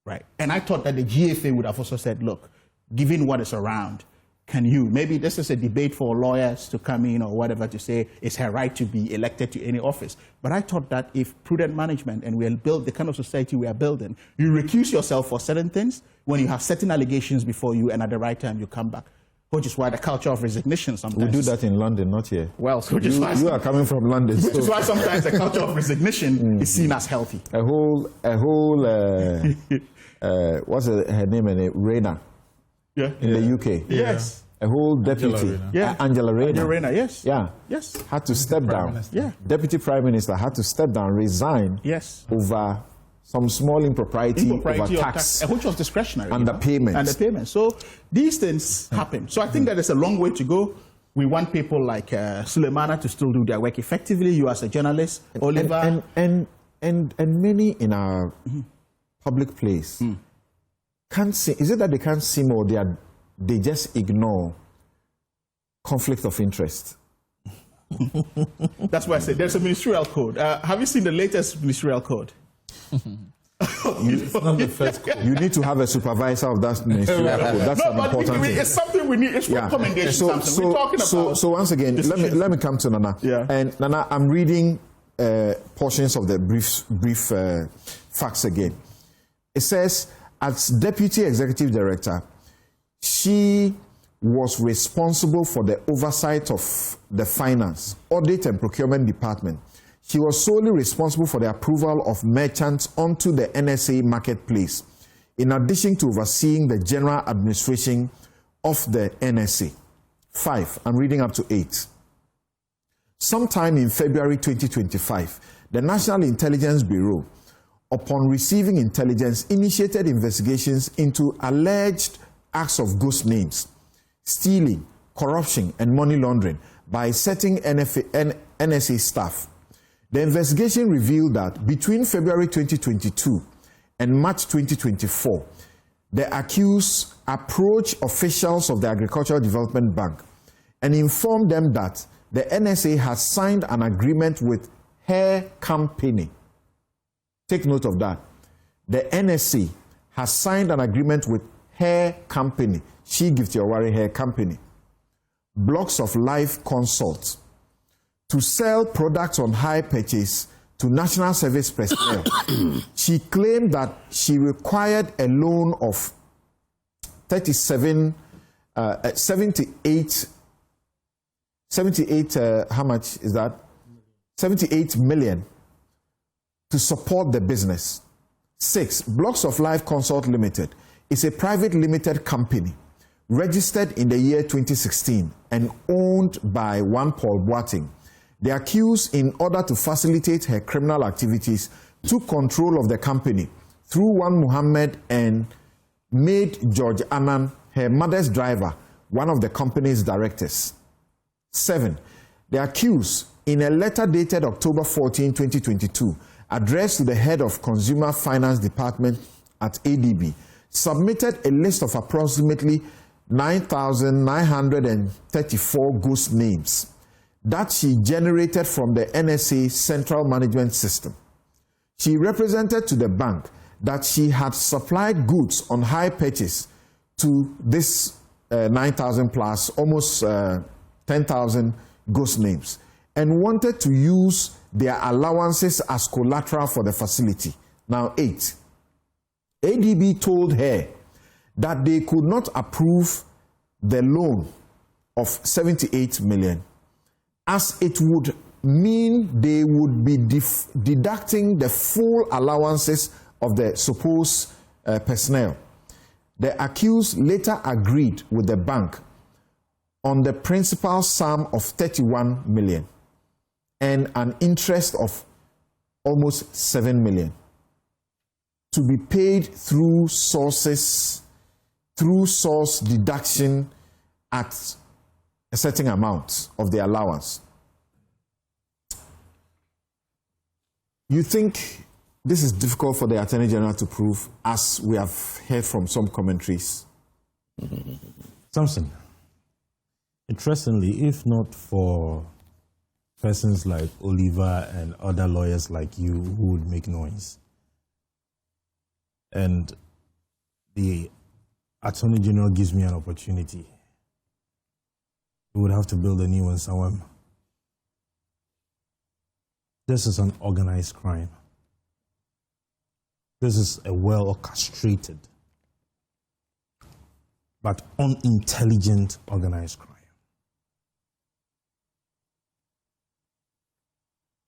Right. And I thought that the GFA would have also said, look, given what is around, can you, maybe this is a debate for lawyers to come in or whatever to say it's her right to be elected to any office. But I thought that if prudent management and we'll build the kind of society we are building, you recuse yourself for certain things when you have certain allegations before you and at the right time you come back. Which is why the culture of resignation sometimes. We do that in London, not here. Well, so which is why you are coming from London. Which is why sometimes the culture of resignation is seen as healthy. A whole, what's her name? Reina. Yeah. In the UK. Yes. A whole deputy. Angela Rayner. Angela Rayner, yes. Yeah. Yes. Had to step down. Minister. Yeah. Deputy Prime Minister had to step down, resign. Yes. Over some small impropriety over tax. Which was discretionary. Underpayment. Underpayment. So these things happen. So I think that there's a long way to go. We want people like Suleimana to still do their work effectively. You as a journalist, Oliver. And many in our public place can't see. Is it that they can't see more? They just ignore conflict of interest. That's why I said there's a ministerial code. Have you seen the latest ministerial code? It's not the first code. You need to have a supervisor of that ministerial code. That's an important thing. It's something we need. It's recommendation. We're talking about. So once again, let me come to Nana. Yeah. And Nana, I'm reading portions of the brief facts again. It says, as Deputy Executive Director, she was responsible for the oversight of the finance, audit and procurement department. She was solely responsible for the approval of merchants onto the NSA marketplace, in addition to overseeing the general administration of the NSA. 5, I'm reading up to 8. Sometime in February 2025, the National Intelligence Bureau, upon receiving intelligence, initiated investigations into alleged acts of ghost names, stealing, corruption, and money laundering by certain NSA staff. The investigation revealed that between February 2022 and March 2024, the accused approached officials of the Agricultural Development Bank and informed them that the NSA has signed an agreement with her company. Take note of that. The NSA has signed an agreement with her company. She gives your worry her company. Blocks of Life Consult to sell products on hire purchase to National Service personnel. She claimed that she required a loan of 78, how much is that? 78 million to support the business. 6, Blocks of Life Consult Limited is a private limited company registered in the year 2016 and owned by one Paul Boateng. The accused, in order to facilitate her criminal activities, took control of the company through one Muhammad and made George Annan her mother's driver, one of the company's directors. 7, the accused, in a letter dated October 14, 2022, addressed to the head of Consumer Finance Department at ADB, submitted a list of approximately 9,934 ghost names that she generated from the NSA Central Management System. She represented to the bank that she had supplied goods on hire purchase to this 9,000 plus, almost 10,000 ghost names, and wanted to use their allowances as collateral for the facility. Now 8. ADB told her that they could not approve the loan of 78 million, as it would mean they would be deducting the full allowances of the supposed personnel. The accused later agreed with the bank on the principal sum of 31 million and an interest of almost 7 million to be paid through source deduction at a certain amount of the allowance. You think this is difficult for the Attorney General to prove, as we have heard from some commentaries? Samson, interestingly, if not for persons like Oliver and other lawyers like you who would make noise, and the Attorney General gives me an opportunity, we would have to build a new one somewhere. This is an organized crime. This is a well-orchestrated but unintelligent organized crime.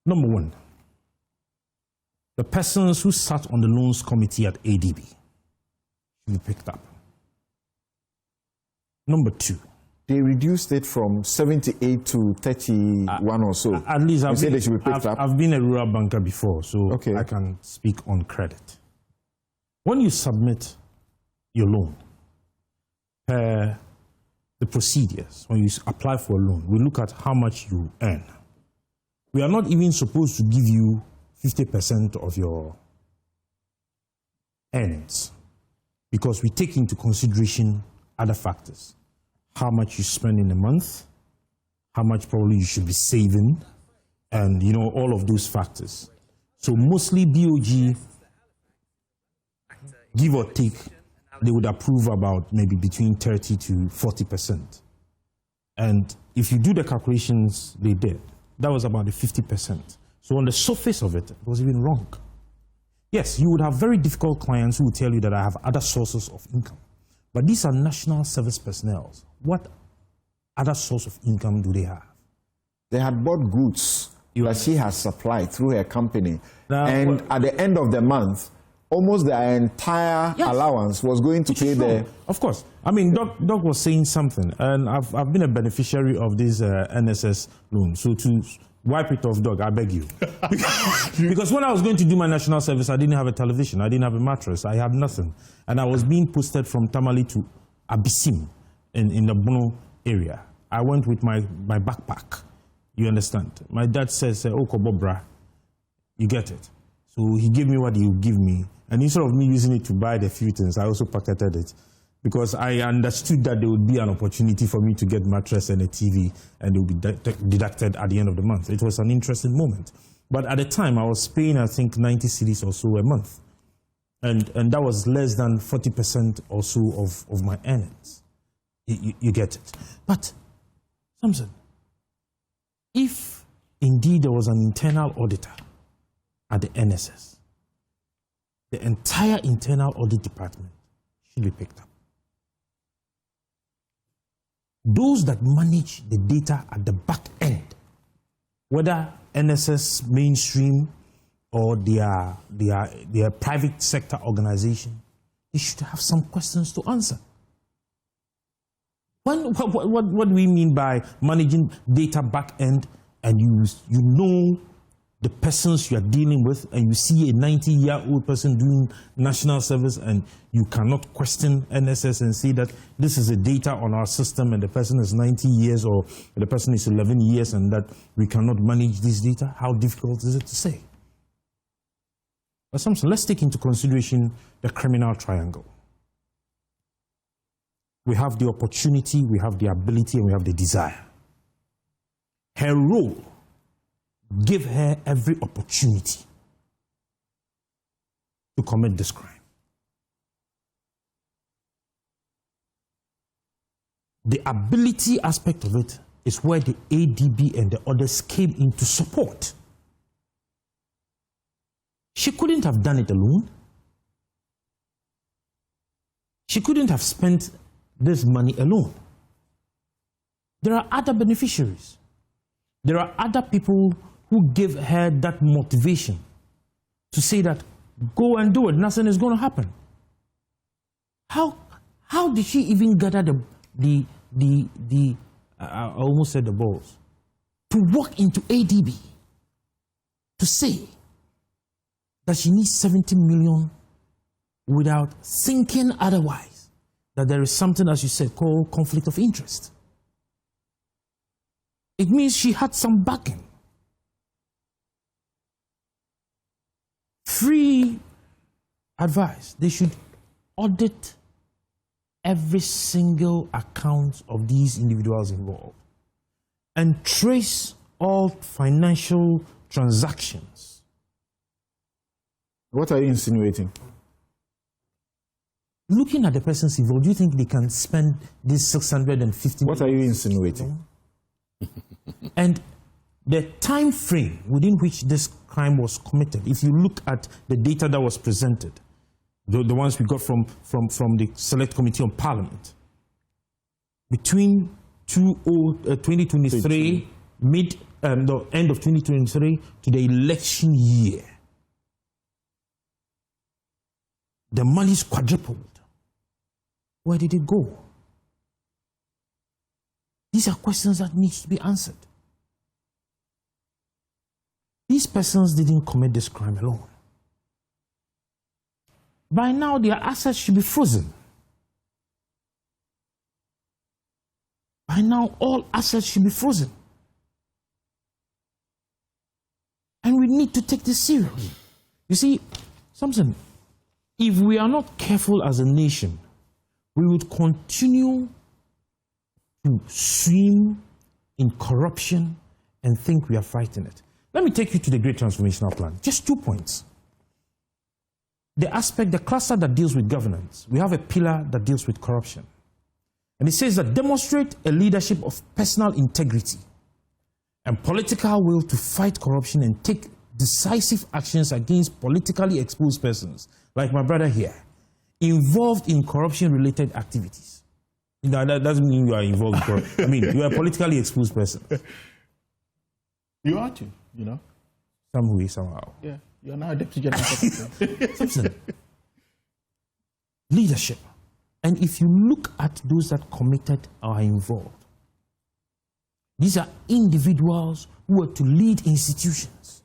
Number one, the persons who sat on the loans committee at ADB should be picked up. Number two, they reduced it from 78 to 31 or so. At least I've been a rural banker before, so okay. I can speak on credit. When you submit your loan, the procedures, when you apply for a loan, we look at how much you earn. We are not even supposed to give you 50% of your earnings because we take into consideration other factors. How much you spend in a month, how much probably you should be saving, and all of those factors. So mostly BOG, give or take, they would approve about maybe between 30 to 40%. And if you do the calculations they did, that was about the 50%. So on the surface of it, it was even wrong. Yes, you would have very difficult clients who would tell you that I have other sources of income. But these are national service personnel. What other source of income do they have? They had bought goods that she has supplied through her company. Now, and at the end of the month, almost their entire allowance was going to pay the... Of course. I mean, Doc was saying something, and I've been a beneficiary of this NSS loan. So to wipe it off, Doc, I beg you. Because when I was going to do my national service, I didn't have a television, I didn't have a mattress, I had nothing. And I was being posted from Tamale to Abisim in the Bono area. I went with my backpack, you understand? My dad says, "Oh, Kobobra, you get it." So he gave me what he would give me. And instead of me using it to buy the few things, I also pocketed it. Because I understood that there would be an opportunity for me to get mattress and a TV, and it would be deducted at the end of the month. It was an interesting moment. But at the time, I was paying, I think, 90 cedis or so a month. And that was less than 40% or so of my earnings. You get it. But, Samson, if indeed there was an internal auditor at the NSS, the entire internal audit department should be picked up. Those that manage the data at the back end, whether NSS mainstream or their private sector organization, they should have some questions to answer. What do we mean by managing data back end, and you know the persons you are dealing with, and you see a 90-year-old person doing national service, and you cannot question NSS and say that this is a data on our system and the person is 90 years or the person is 11 years and that we cannot manage this data? How difficult is it to say? But Samson, let's take into consideration the criminal triangle. We have the opportunity, we have the ability, and we have the desire. Her role gave her every opportunity to commit this crime. The ability aspect of it is where the ADB and the others came in to support. She couldn't have done it alone. She couldn't have spent this money alone. There are other beneficiaries. There are other people who give her that motivation to say that, go and do it, nothing is going to happen. How did she even gather I almost said the balls, to walk into ADB to say that she needs 70 million without thinking otherwise, that there is something, as you said, called conflict of interest? It means she had some backing. Free advice. They should audit every single account of these individuals involved and trace all financial transactions. What are you insinuating? Looking at the persons involved, do you think they can spend this 650 What are you insinuating? And the time frame within which this crime was committed, if you look at the data that was presented, the ones we got from the Select Committee on Parliament, between 2023, the end of 2023 to the election year, the money's quadrupled. Where did it go? These are questions that need to be answered. These persons didn't commit this crime alone. By now, their assets should be frozen. By now, all assets should be frozen. And we need to take this seriously. You see, Samson, if we are not careful as a nation, we would continue to swim in corruption and think we are fighting it. Let me take you to the Great Transformational Plan. Just 2 points. The cluster that deals with governance, we have a pillar that deals with corruption. And it says that demonstrate a leadership of personal integrity and political will to fight corruption and take decisive actions against politically exposed persons, like my brother here, involved in corruption-related activities. Now, that doesn't mean you are involved in corruption. I mean, you are a politically exposed person. You are too, you know. Some way, somehow. Yeah, you are now a deputy general secretary. Samson, leadership. And if you look at those that committed or are involved, these are individuals who are to lead institutions.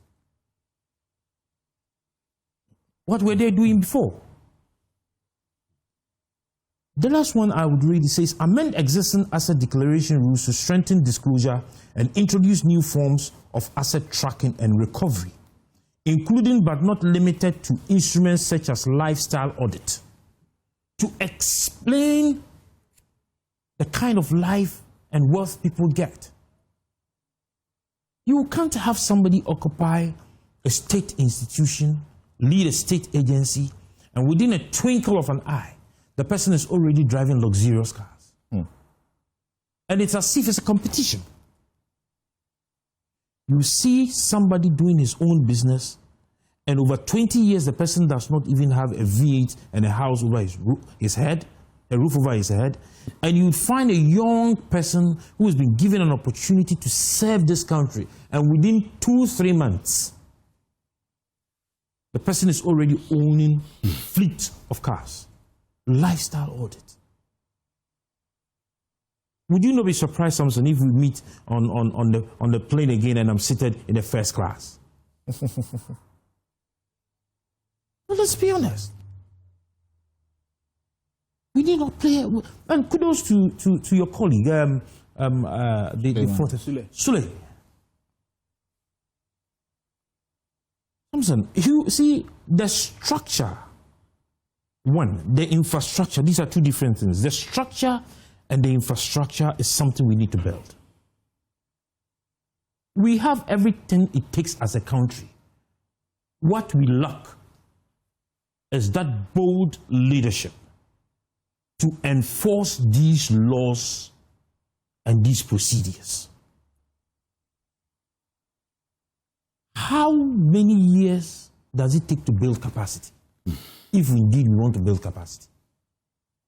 What were they doing before? The last one I would read, it says, amend existing asset declaration rules to strengthen disclosure and introduce new forms of asset tracking and recovery, including but not limited to instruments such as lifestyle audit, to explain the kind of life and wealth people get. You can't have somebody occupy a state institution, lead a state agency, and within a twinkle of an eye, the person is already driving luxurious cars. And it's as if it's a competition. You see somebody doing his own business, and over 20 years, the person does not even have a V8 and a house over his head, a roof over his head, and you'd find a young person who has been given an opportunity to serve this country, and within 2-3 months, the person is already owning a fleet of cars. Lifestyle audit. Would you not be surprised, Samson, if we meet on the plane again and I'm seated in the first class? Well, let's be honest. We need not play. And kudos to your colleague, Sule. Samson, you see the structure. One, the infrastructure. These are two different things. The structure and the infrastructure is something we need to build. We have everything it takes as a country. What we lack is that bold leadership to enforce these laws and these procedures, how many years does it take to build capacity? If indeed we want to build capacity,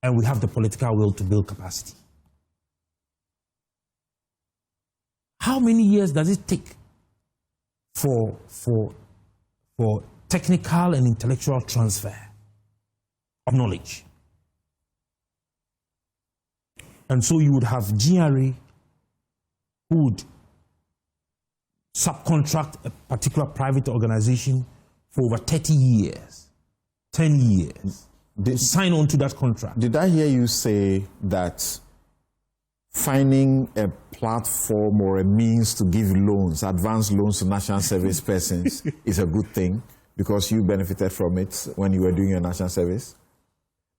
and we have the political will to build capacity. How many years does it take for technical and intellectual transfer of knowledge? And so you would have GRA who would subcontract a particular private organization for over 30 years, 10 years, they sign on to that contract. Did I hear you say that finding a platform or a means to give loans, advance loans to national service persons is a good thing because you benefited from it when you were doing your national service?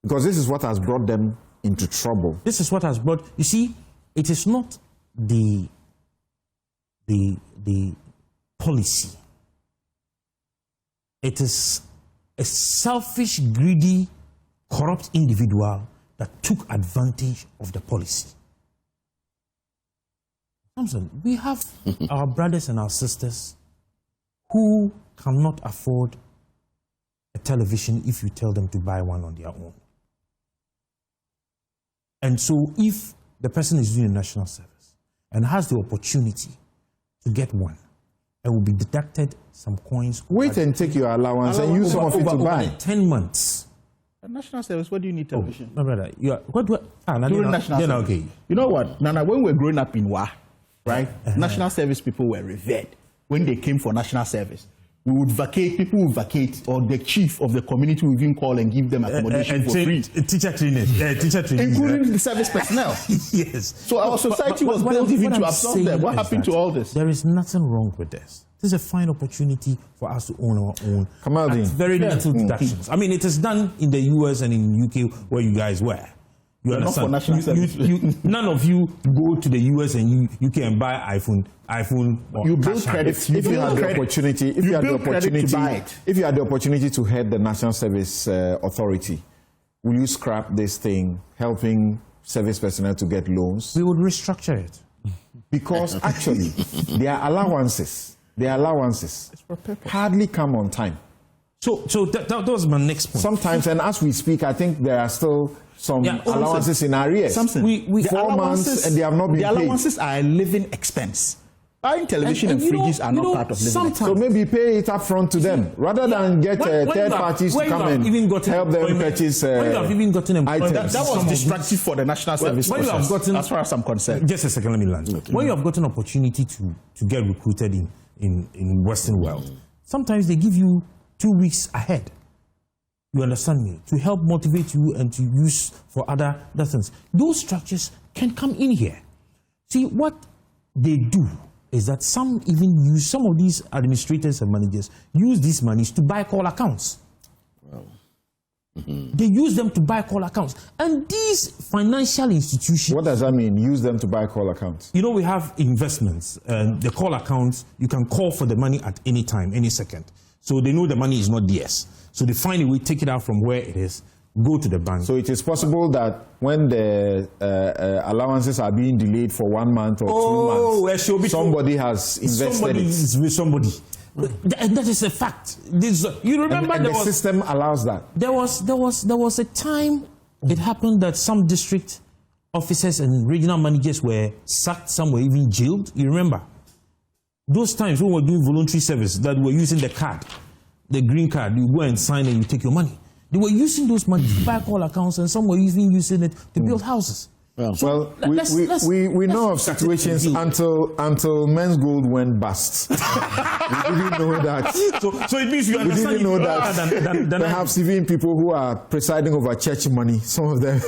Because this is what has brought them into trouble. This is what has brought, you see, it is not the policy. It is a selfish, greedy, corrupt individual that took advantage of the policy. Samson, we have our brothers and our sisters who cannot afford a television if you tell them to buy one on their own. And so if the person is doing a national service and has the opportunity to get one, it will be deducted some coins. Wait and take your allowance and use some of it to buy. 10 months. A national service, what do you need television? My brother, During national service. Okay. You know what, Nana, when we were growing up in Wa, right, national service people were revered when they came for national service. We would vacate, people would vacate, or the chief of the community would even call and give them accommodation for free. Teacher training. Including the service personnel. Yes. So our society was built even to absorb them. What happened to all this? There is nothing wrong with this. This is a fine opportunity for us to own our own. Kamaldeen. At very little deductions. I mean, it is done in the US and in UK where you guys were. You understand? Not for national service. None of you go to the US and UK and buy iPhone. Or you build credit. If you had the opportunity, if you had the opportunity to head the National Service Authority, will you scrap this thing, helping service personnel to get loans? We would restructure it. Because actually, their allowances hardly come on time. So that was my next point. Sometimes, and as we speak, I think there are still some allowances in arrears. Something. 4 months and they have not been paid. The allowances are a living expense. Buying television and fridges are not part of living expense. So maybe pay it up front to them rather than get third parties to come and help them purchase when you have even gotten items. That was destructive for the national service process, as far as I'm concerned. Just a second, let me land. Okay. When you have gotten an opportunity to get recruited in Western world, sometimes they give you 2 weeks ahead. You understand me? To help motivate you and to use for other things. Those structures can come in here. See, what they do is that some of these administrators and managers use these monies to buy call accounts. Wow. Mm-hmm. They use them to buy call accounts. And these financial institutions... What does that mean, use them to buy call accounts? You know, we have investments and the call accounts, you can call for the money at any time, any second. So they know the money is not theirs. So they find a way, take it out from where it is, go to the bank. So it is possible that when the allowances are being delayed for 1 month or 2 months, somebody has invested is with somebody. And that is a fact. You remember and the system allows that. There was a time it happened that some district officers and regional managers were sacked, some were even jailed. You remember? Those times when we were doing voluntary service that we were using the card, the green card, you go and sign and you take your money. They were using those money to buy call accounts and some were even using it to build houses. Well, we know of situations until Men's Gold went bust. We didn't know that. So it means you understand. We didn't know that. Perhaps even people who are presiding over church money, some of them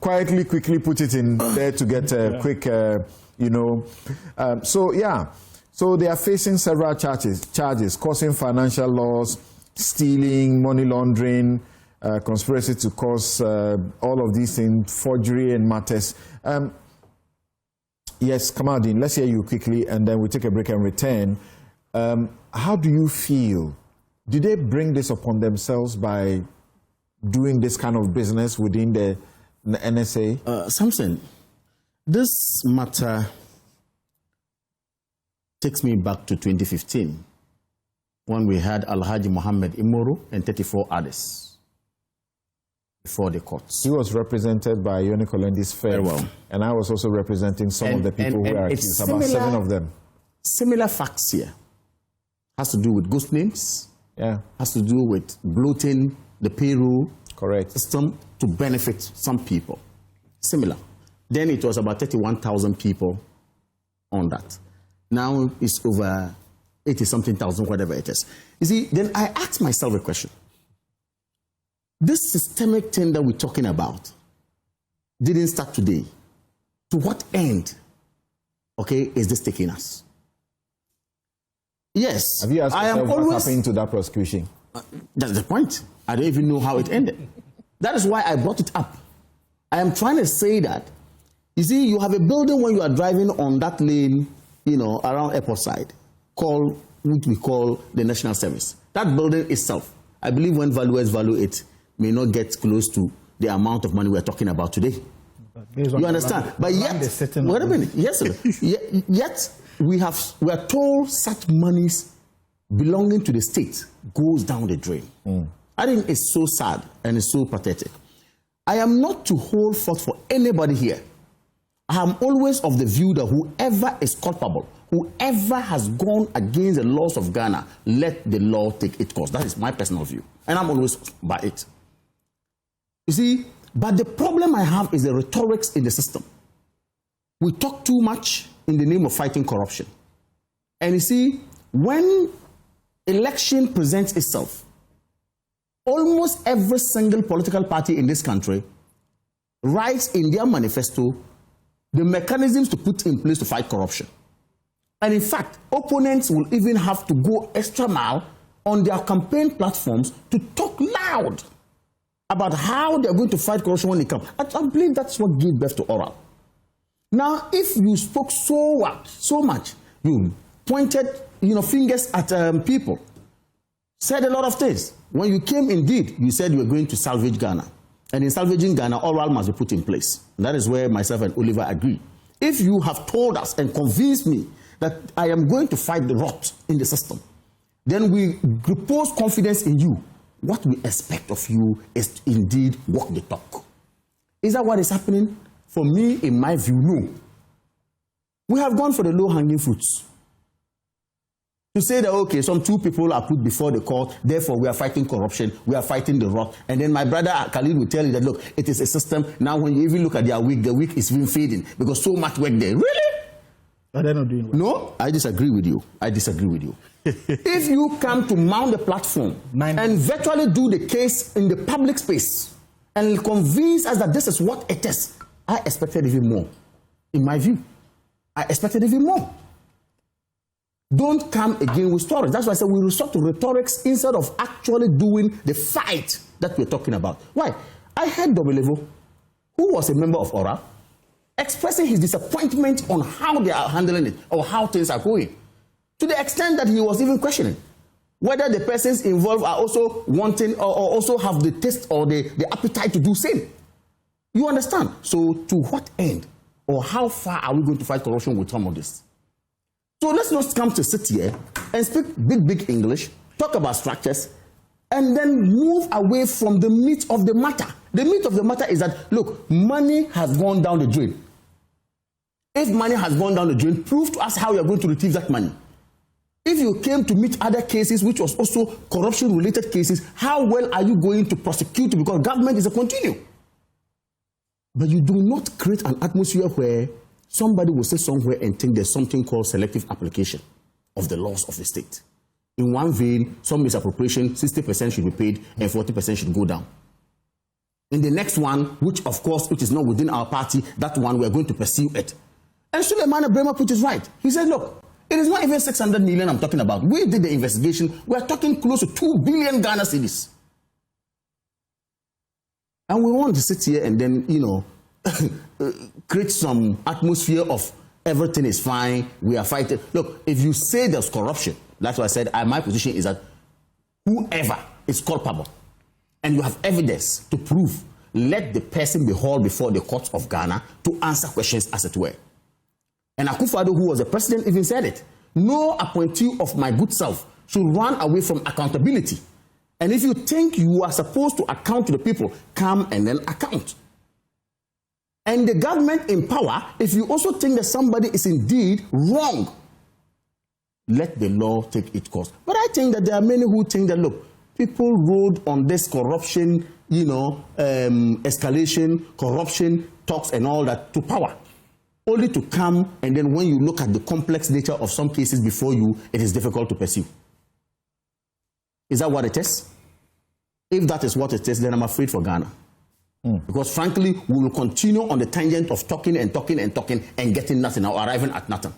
quickly put it in there to get a quick, So they are facing several charges, causing financial loss, stealing, money laundering, conspiracy to cause all of these things, forgery and matters. Yes, Kamaldeen, let's hear you quickly and then we'll take a break and return. How do you feel? Did they bring this upon themselves by doing this kind of business within the NSA? Samson, This matter takes me back to 2015 when we had Alhaji Mohammed Imoro and 34 others before the courts. He was represented by Yoni Kolendi's firm. Very well. And I was also representing some of the people who are accused, about 7 of them. Similar facts here. Has to do with ghost names. Yeah. Has to do with bloating the payroll system to benefit some people. Similar. Then it was about 31,000 people on that. Now it's over 80-something thousand, whatever it is. You see, then I asked myself a question. This systemic thing that we're talking about didn't start today. To what end, okay, is this taking us? Yes. Have you asked yourself what happened to that prosecution? That's the point. I don't even know how it ended. That is why I brought it up. I am trying to say that, you see, you have a building when you are driving on that lane, you know, around airport side, called what we call the National Service. That building itself, I believe when valuers value it, may not get close to the amount of money we are talking about today. You understand? But yet, wait a minute. Yes, sir. Yet we are told such monies belonging to the state goes down the drain. I think it's so sad and it's so pathetic. I am not to hold forth for anybody here. I am always of the view that whoever is culpable, whoever has gone against the laws of Ghana, let the law take its course. That is my personal view. And I'm always by it. You see, but the problem I have is the rhetorics in the system. We talk too much in the name of fighting corruption. And you see, when election presents itself, almost every single political party in this country writes in their manifesto the mechanisms to put in place to fight corruption. And in fact, opponents will even have to go extra mile on their campaign platforms to talk loud about how they're going to fight corruption when it comes. I believe that's what gave birth to oral. Now, if you spoke so much, you pointed, fingers at people, said a lot of things. When you came, indeed, you said you were going to salvage Ghana. And in salvaging Ghana, oral must be put in place. And that is where myself and Oliver agree. If you have told us and convinced me that I am going to fight the rot in the system, then we repose confidence in you. What we expect of you is to indeed walk the talk. Is that what is happening? For me, in my view, no. We have gone for the low-hanging fruits. To say that, okay, some 2 people are put before the court, therefore we are fighting corruption, we are fighting the rot. And then my brother Khalid will tell you that, look, it is a system. Now when you even look at their week, the week is even fading because so much work there. Really? But they're not doing well. No, I disagree with you. I disagree with you. If you come to mount the platform and virtually do the case in the public space and convince us that this is what it is, I expected even more. In my view, I expected even more. Don't come again with stories. That's why I said we resort to rhetorics instead of actually doing the fight that we're talking about. Why? I heard Dobilevo, who was a member of ORA, expressing his disappointment on how they are handling it or how things are going, to the extent that he was even questioning whether the persons involved are also wanting or also have the taste or the appetite to do same. You understand? So to what end or how far are we going to fight corruption with some of this? So let's not come to sit here and speak big English, talk about structures, and then move away from the meat of the matter. The meat of the matter is that, look, money has gone down the drain. If money has gone down the drain, prove to us how you're going to retrieve that money. If you came to meet other cases, which was also corruption-related cases, how well are you going to prosecute? Because government is a continuum. But you do not create an atmosphere where somebody will say somewhere and think there's something called selective application of the laws of the state. In one vein, some misappropriation, 60% should be paid and 40% should go down. In the next one, which of course, which is not within our party, that one we are going to pursue it. And Suleiman Brema put it right. He said, look, it is not even 600 million I'm talking about. We did the investigation. We are talking close to 2 billion Ghana cedis. And we want to sit here and then, create some atmosphere of everything is fine, we are fighting. Look, if you say there's corruption, that's why I said my position is that whoever is culpable and you have evidence to prove let the person be hauled before the courts of Ghana to answer questions, as it were. And Akufo-Addo, who was the president, even said it. No appointee of my good self should run away from accountability. And if you think you are supposed to account to the people, come and then account. And the government in power, if you also think that somebody is indeed wrong, let the law take its course. But I think that there are many who think that, look, people rode on this corruption, escalation, corruption, talks and all that to power, only to come, and then when you look at the complex nature of some cases before you, it is difficult to pursue. Is that what it is? If that is what it is, then I'm afraid for Ghana. Because frankly, we will continue on the tangent of talking and talking and talking and getting nothing or arriving at nothing.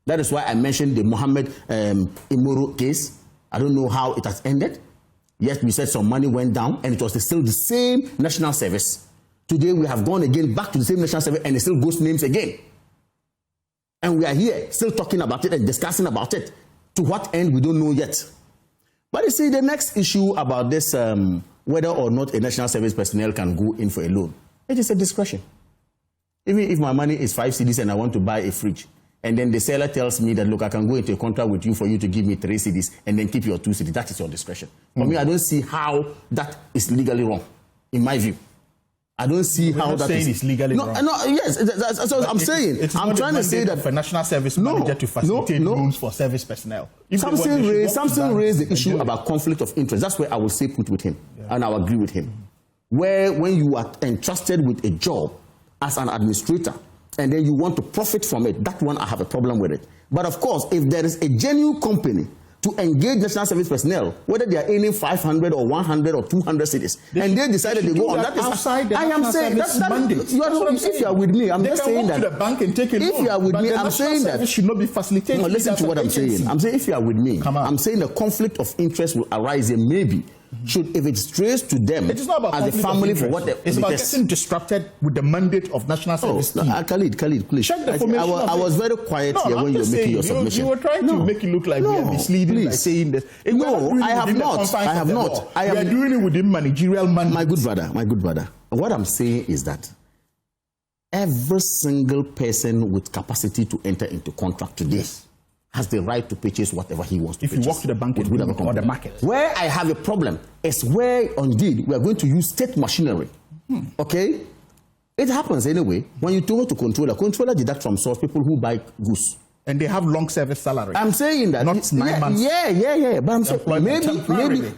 That is why I mentioned the Mohammed Imoro case. I don't know how it has ended. Yes, we said some money went down and it was still the same national service. Today we have gone again back to the same national service and it still ghost names again. And we are here still talking about it and discussing about it. To what end, we don't know yet. But you see, the next issue about this, whether or not a national service personnel can go in for a loan, it is a discretion. Even if my money is 5 cedis and I want to buy a fridge, and then the seller tells me that, look, I can go into a contract with you for you to give me 3 cedis and then keep your 2 cedis, that is your discretion. For me, I don't see how that is legally wrong, in my view. I don't see how that is. It's legally wrong. No, yes, that's what I'm saying. I'm trying to say that for national service manager to facilitate loans for service personnel. Something raised the issue about conflict of interest. That's where I will say put with him, and I will agree with him. Where when you are entrusted with a job as an administrator, and then you want to profit from it, that one I have a problem with it. But of course, if there is a genuine company to engage national service personnel, whether they are earning 500 or 100 or 200 cities, and they decided they go on that outside the I am saying that if you are with me, I'm just saying that the bank and take a loan, if you are with me, I'm saying that should not be facilitated. No, listen to what I'm saying. I'm saying if you are with me, I'm saying the conflict of interest will arise and maybe should, if it's traced to them it is not about as a family for what it's about getting disrupted with the mandate of national service. Khalid, please. Check the formation I was very quiet here when you were making your submission. You were trying to make it look like we are misleading by saying this. No, I have not. I have not. We are doing it within managerial mandate. My good brother. What I'm saying is that every single person with capacity to enter into contract today has the right to purchase whatever he wants to purchase. If you walk to the bank or the market. Where I have a problem is where, indeed, we are going to use state machinery. Okay? It happens anyway. When you go to controller deduct from source people who buy goods. And they have long service salary. I'm saying that. Not 9 months. Yeah. But I'm saying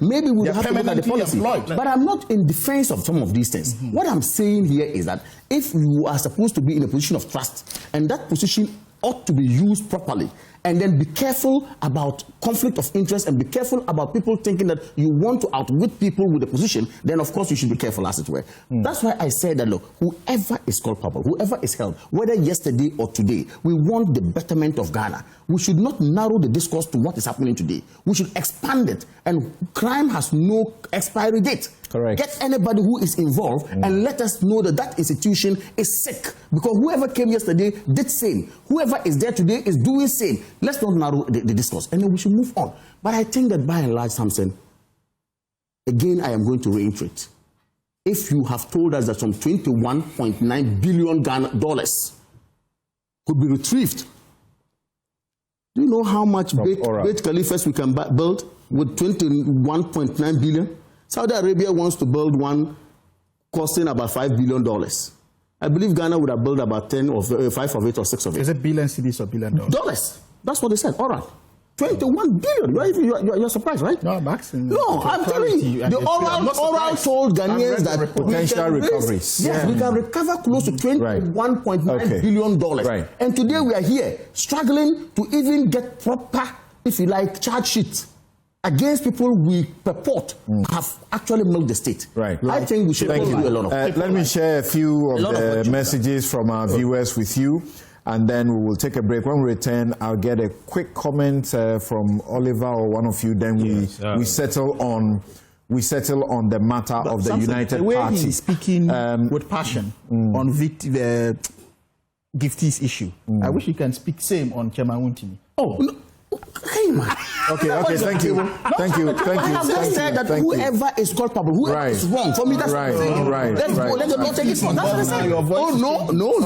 maybe we'll have to look at the policy. Employed. But I'm not in defense of some of these things. What I'm saying here is that if you are supposed to be in a position of trust, and that position ought to be used properly, and then be careful about conflict of interest and be careful about people thinking that you want to outwit people with a position, then of course you should be careful, as it were. That's why I said that, look, whoever is culpable, whoever is held, whether yesterday or today, we want the betterment of Ghana. We should not narrow the discourse to what is happening today. We should expand it, and crime has no expiry date. Correct. Get anybody who is involved and let us know that that institution is sick, because whoever came yesterday did same. Whoever is there today is doing same. Let's not narrow the discourse, and then we should move on. But I think that by and large, Samson, again, I am going to reiterate. If you have told us that some $21.9 billion could be retrieved, do you know how much Great Caliphas we can build with $21.9 billion? Saudi Arabia wants to build one costing about $5 billion. I believe Ghana would have built about 5 of it or 6 of it. Is it billion cedis or billion dollars? That's what they said. All right. 21 billion. You're surprised, right? No, I'm asking. No, I'm telling you. The oral told Ghanaians that potential recoveries. Yes, we can recover close to $21.9 billion. Right. And today we are here struggling to even get proper, if you like, charge sheet against people we purport have actually milked the state. Right. I think we should do a lot of let me share a few of the messages from our viewers with you, and then we will take a break. When we return, I'll get a quick comment from Oliver or one of you. Then we settle on the matter of the United the way Party. He's speaking with passion on the Gifties issue. I wish he can speak same on Chairman Wuntimi. Oh, no. Hey, man. Okay, thank you. I have just said that whoever is culpable, whoever is wrong, for me, that's right. Let's go. Let them not take it from. That's what I said. Oh, no.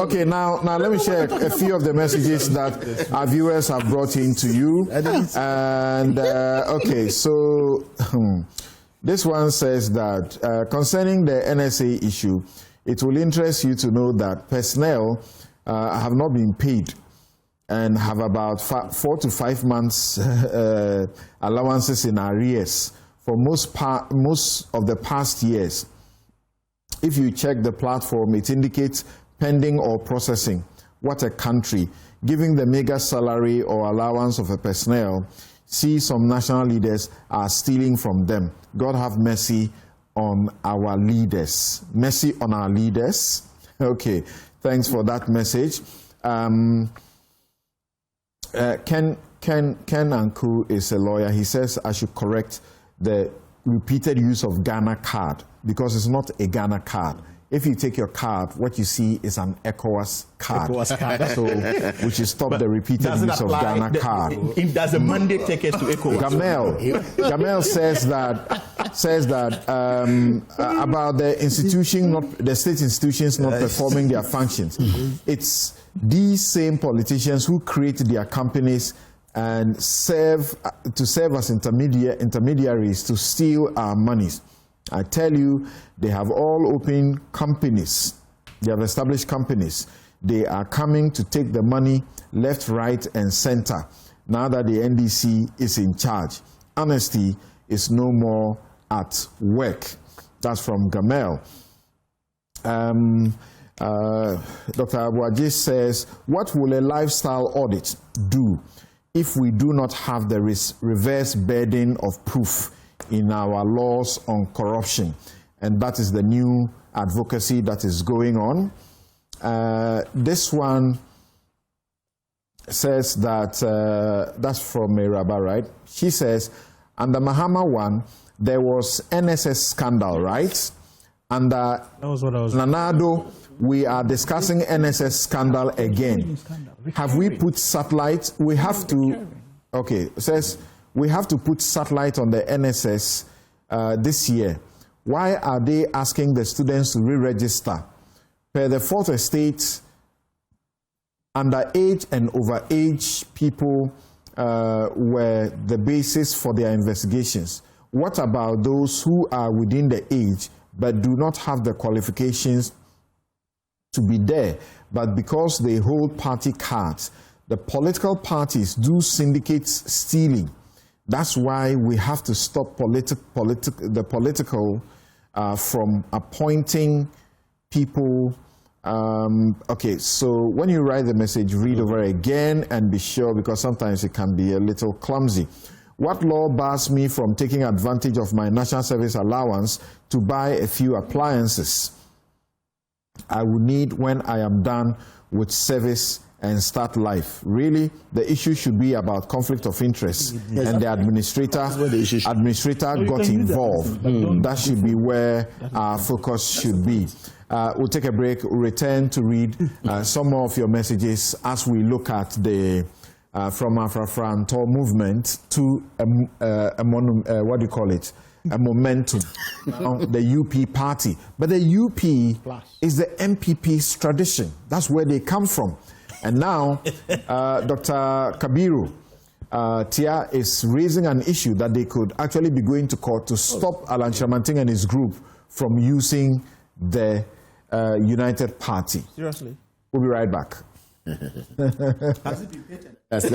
Okay. Now let me share a few of the messages that our viewers have brought in to you. And okay, so this one says that concerning the NSA issue, it will interest you to know that personnel have not been paid and have about 4 to 5 months allowances in arrears for most of the past years. If you check the platform, it indicates pending or processing. What a country. Giving the mega salary or allowance of a personnel, see some national leaders are stealing from them. God have mercy on our leaders. Mercy on our leaders. Okay, thanks for that message. Ken Anku is a lawyer. He says I should correct the repeated use of Ghana card because it's not a Ghana card. If you take your card, what you see is an ECOWAS card. So we should stop the repeated use of Ghana card. Does the mandate take us to ECOWAS? Gamel says that about the state institutions not performing their functions. It's these same politicians who create their companies and serve as intermediaries to steal our monies. I tell you, they have all open companies. They have established companies. They are coming to take the money left, right, and center now that the NDC is in charge. Honesty is no more at work. That's from Gamel. Dr. Abuajis says, what will a lifestyle audit do if we do not have the reverse burden of proof in our laws on corruption? And that is the new advocacy that is going on. This one says that, that's from Meraba, right? She says, under Mahama 1, there was NSS scandal, right? Under Nanado, we are discussing NSS scandal again. Have we put satellite? We have to, okay, it says we have to put satellite on the NSS this year. Why are they asking the students to re-register? Per the fourth estate, underage and overage people were the basis for their investigations. What about those who are within the age but do not have the qualifications to be there, but because they hold party cards? The political parties do syndicate stealing. That's why we have to stop the political from appointing people. Okay, so when you write the message, read over again and be sure, because sometimes it can be a little clumsy. What law bars me from taking advantage of my national service allowance to buy a few appliances I will need when I am done with service and start life? Really, the issue should be about conflict of interest, and the administrator got involved. That should be where our focus should be. We'll take a break, return to read some more of your messages as we look at the from Afrafrantor movement to what do you call it? A momentum, the UP party. But the UP is the MPP's tradition. That's where they come from. And now, Dr. Kabiru Tia is raising an issue that they could actually be going to court to stop Alan Shamanting and his group from using the United Party. Seriously? We'll be right back. That's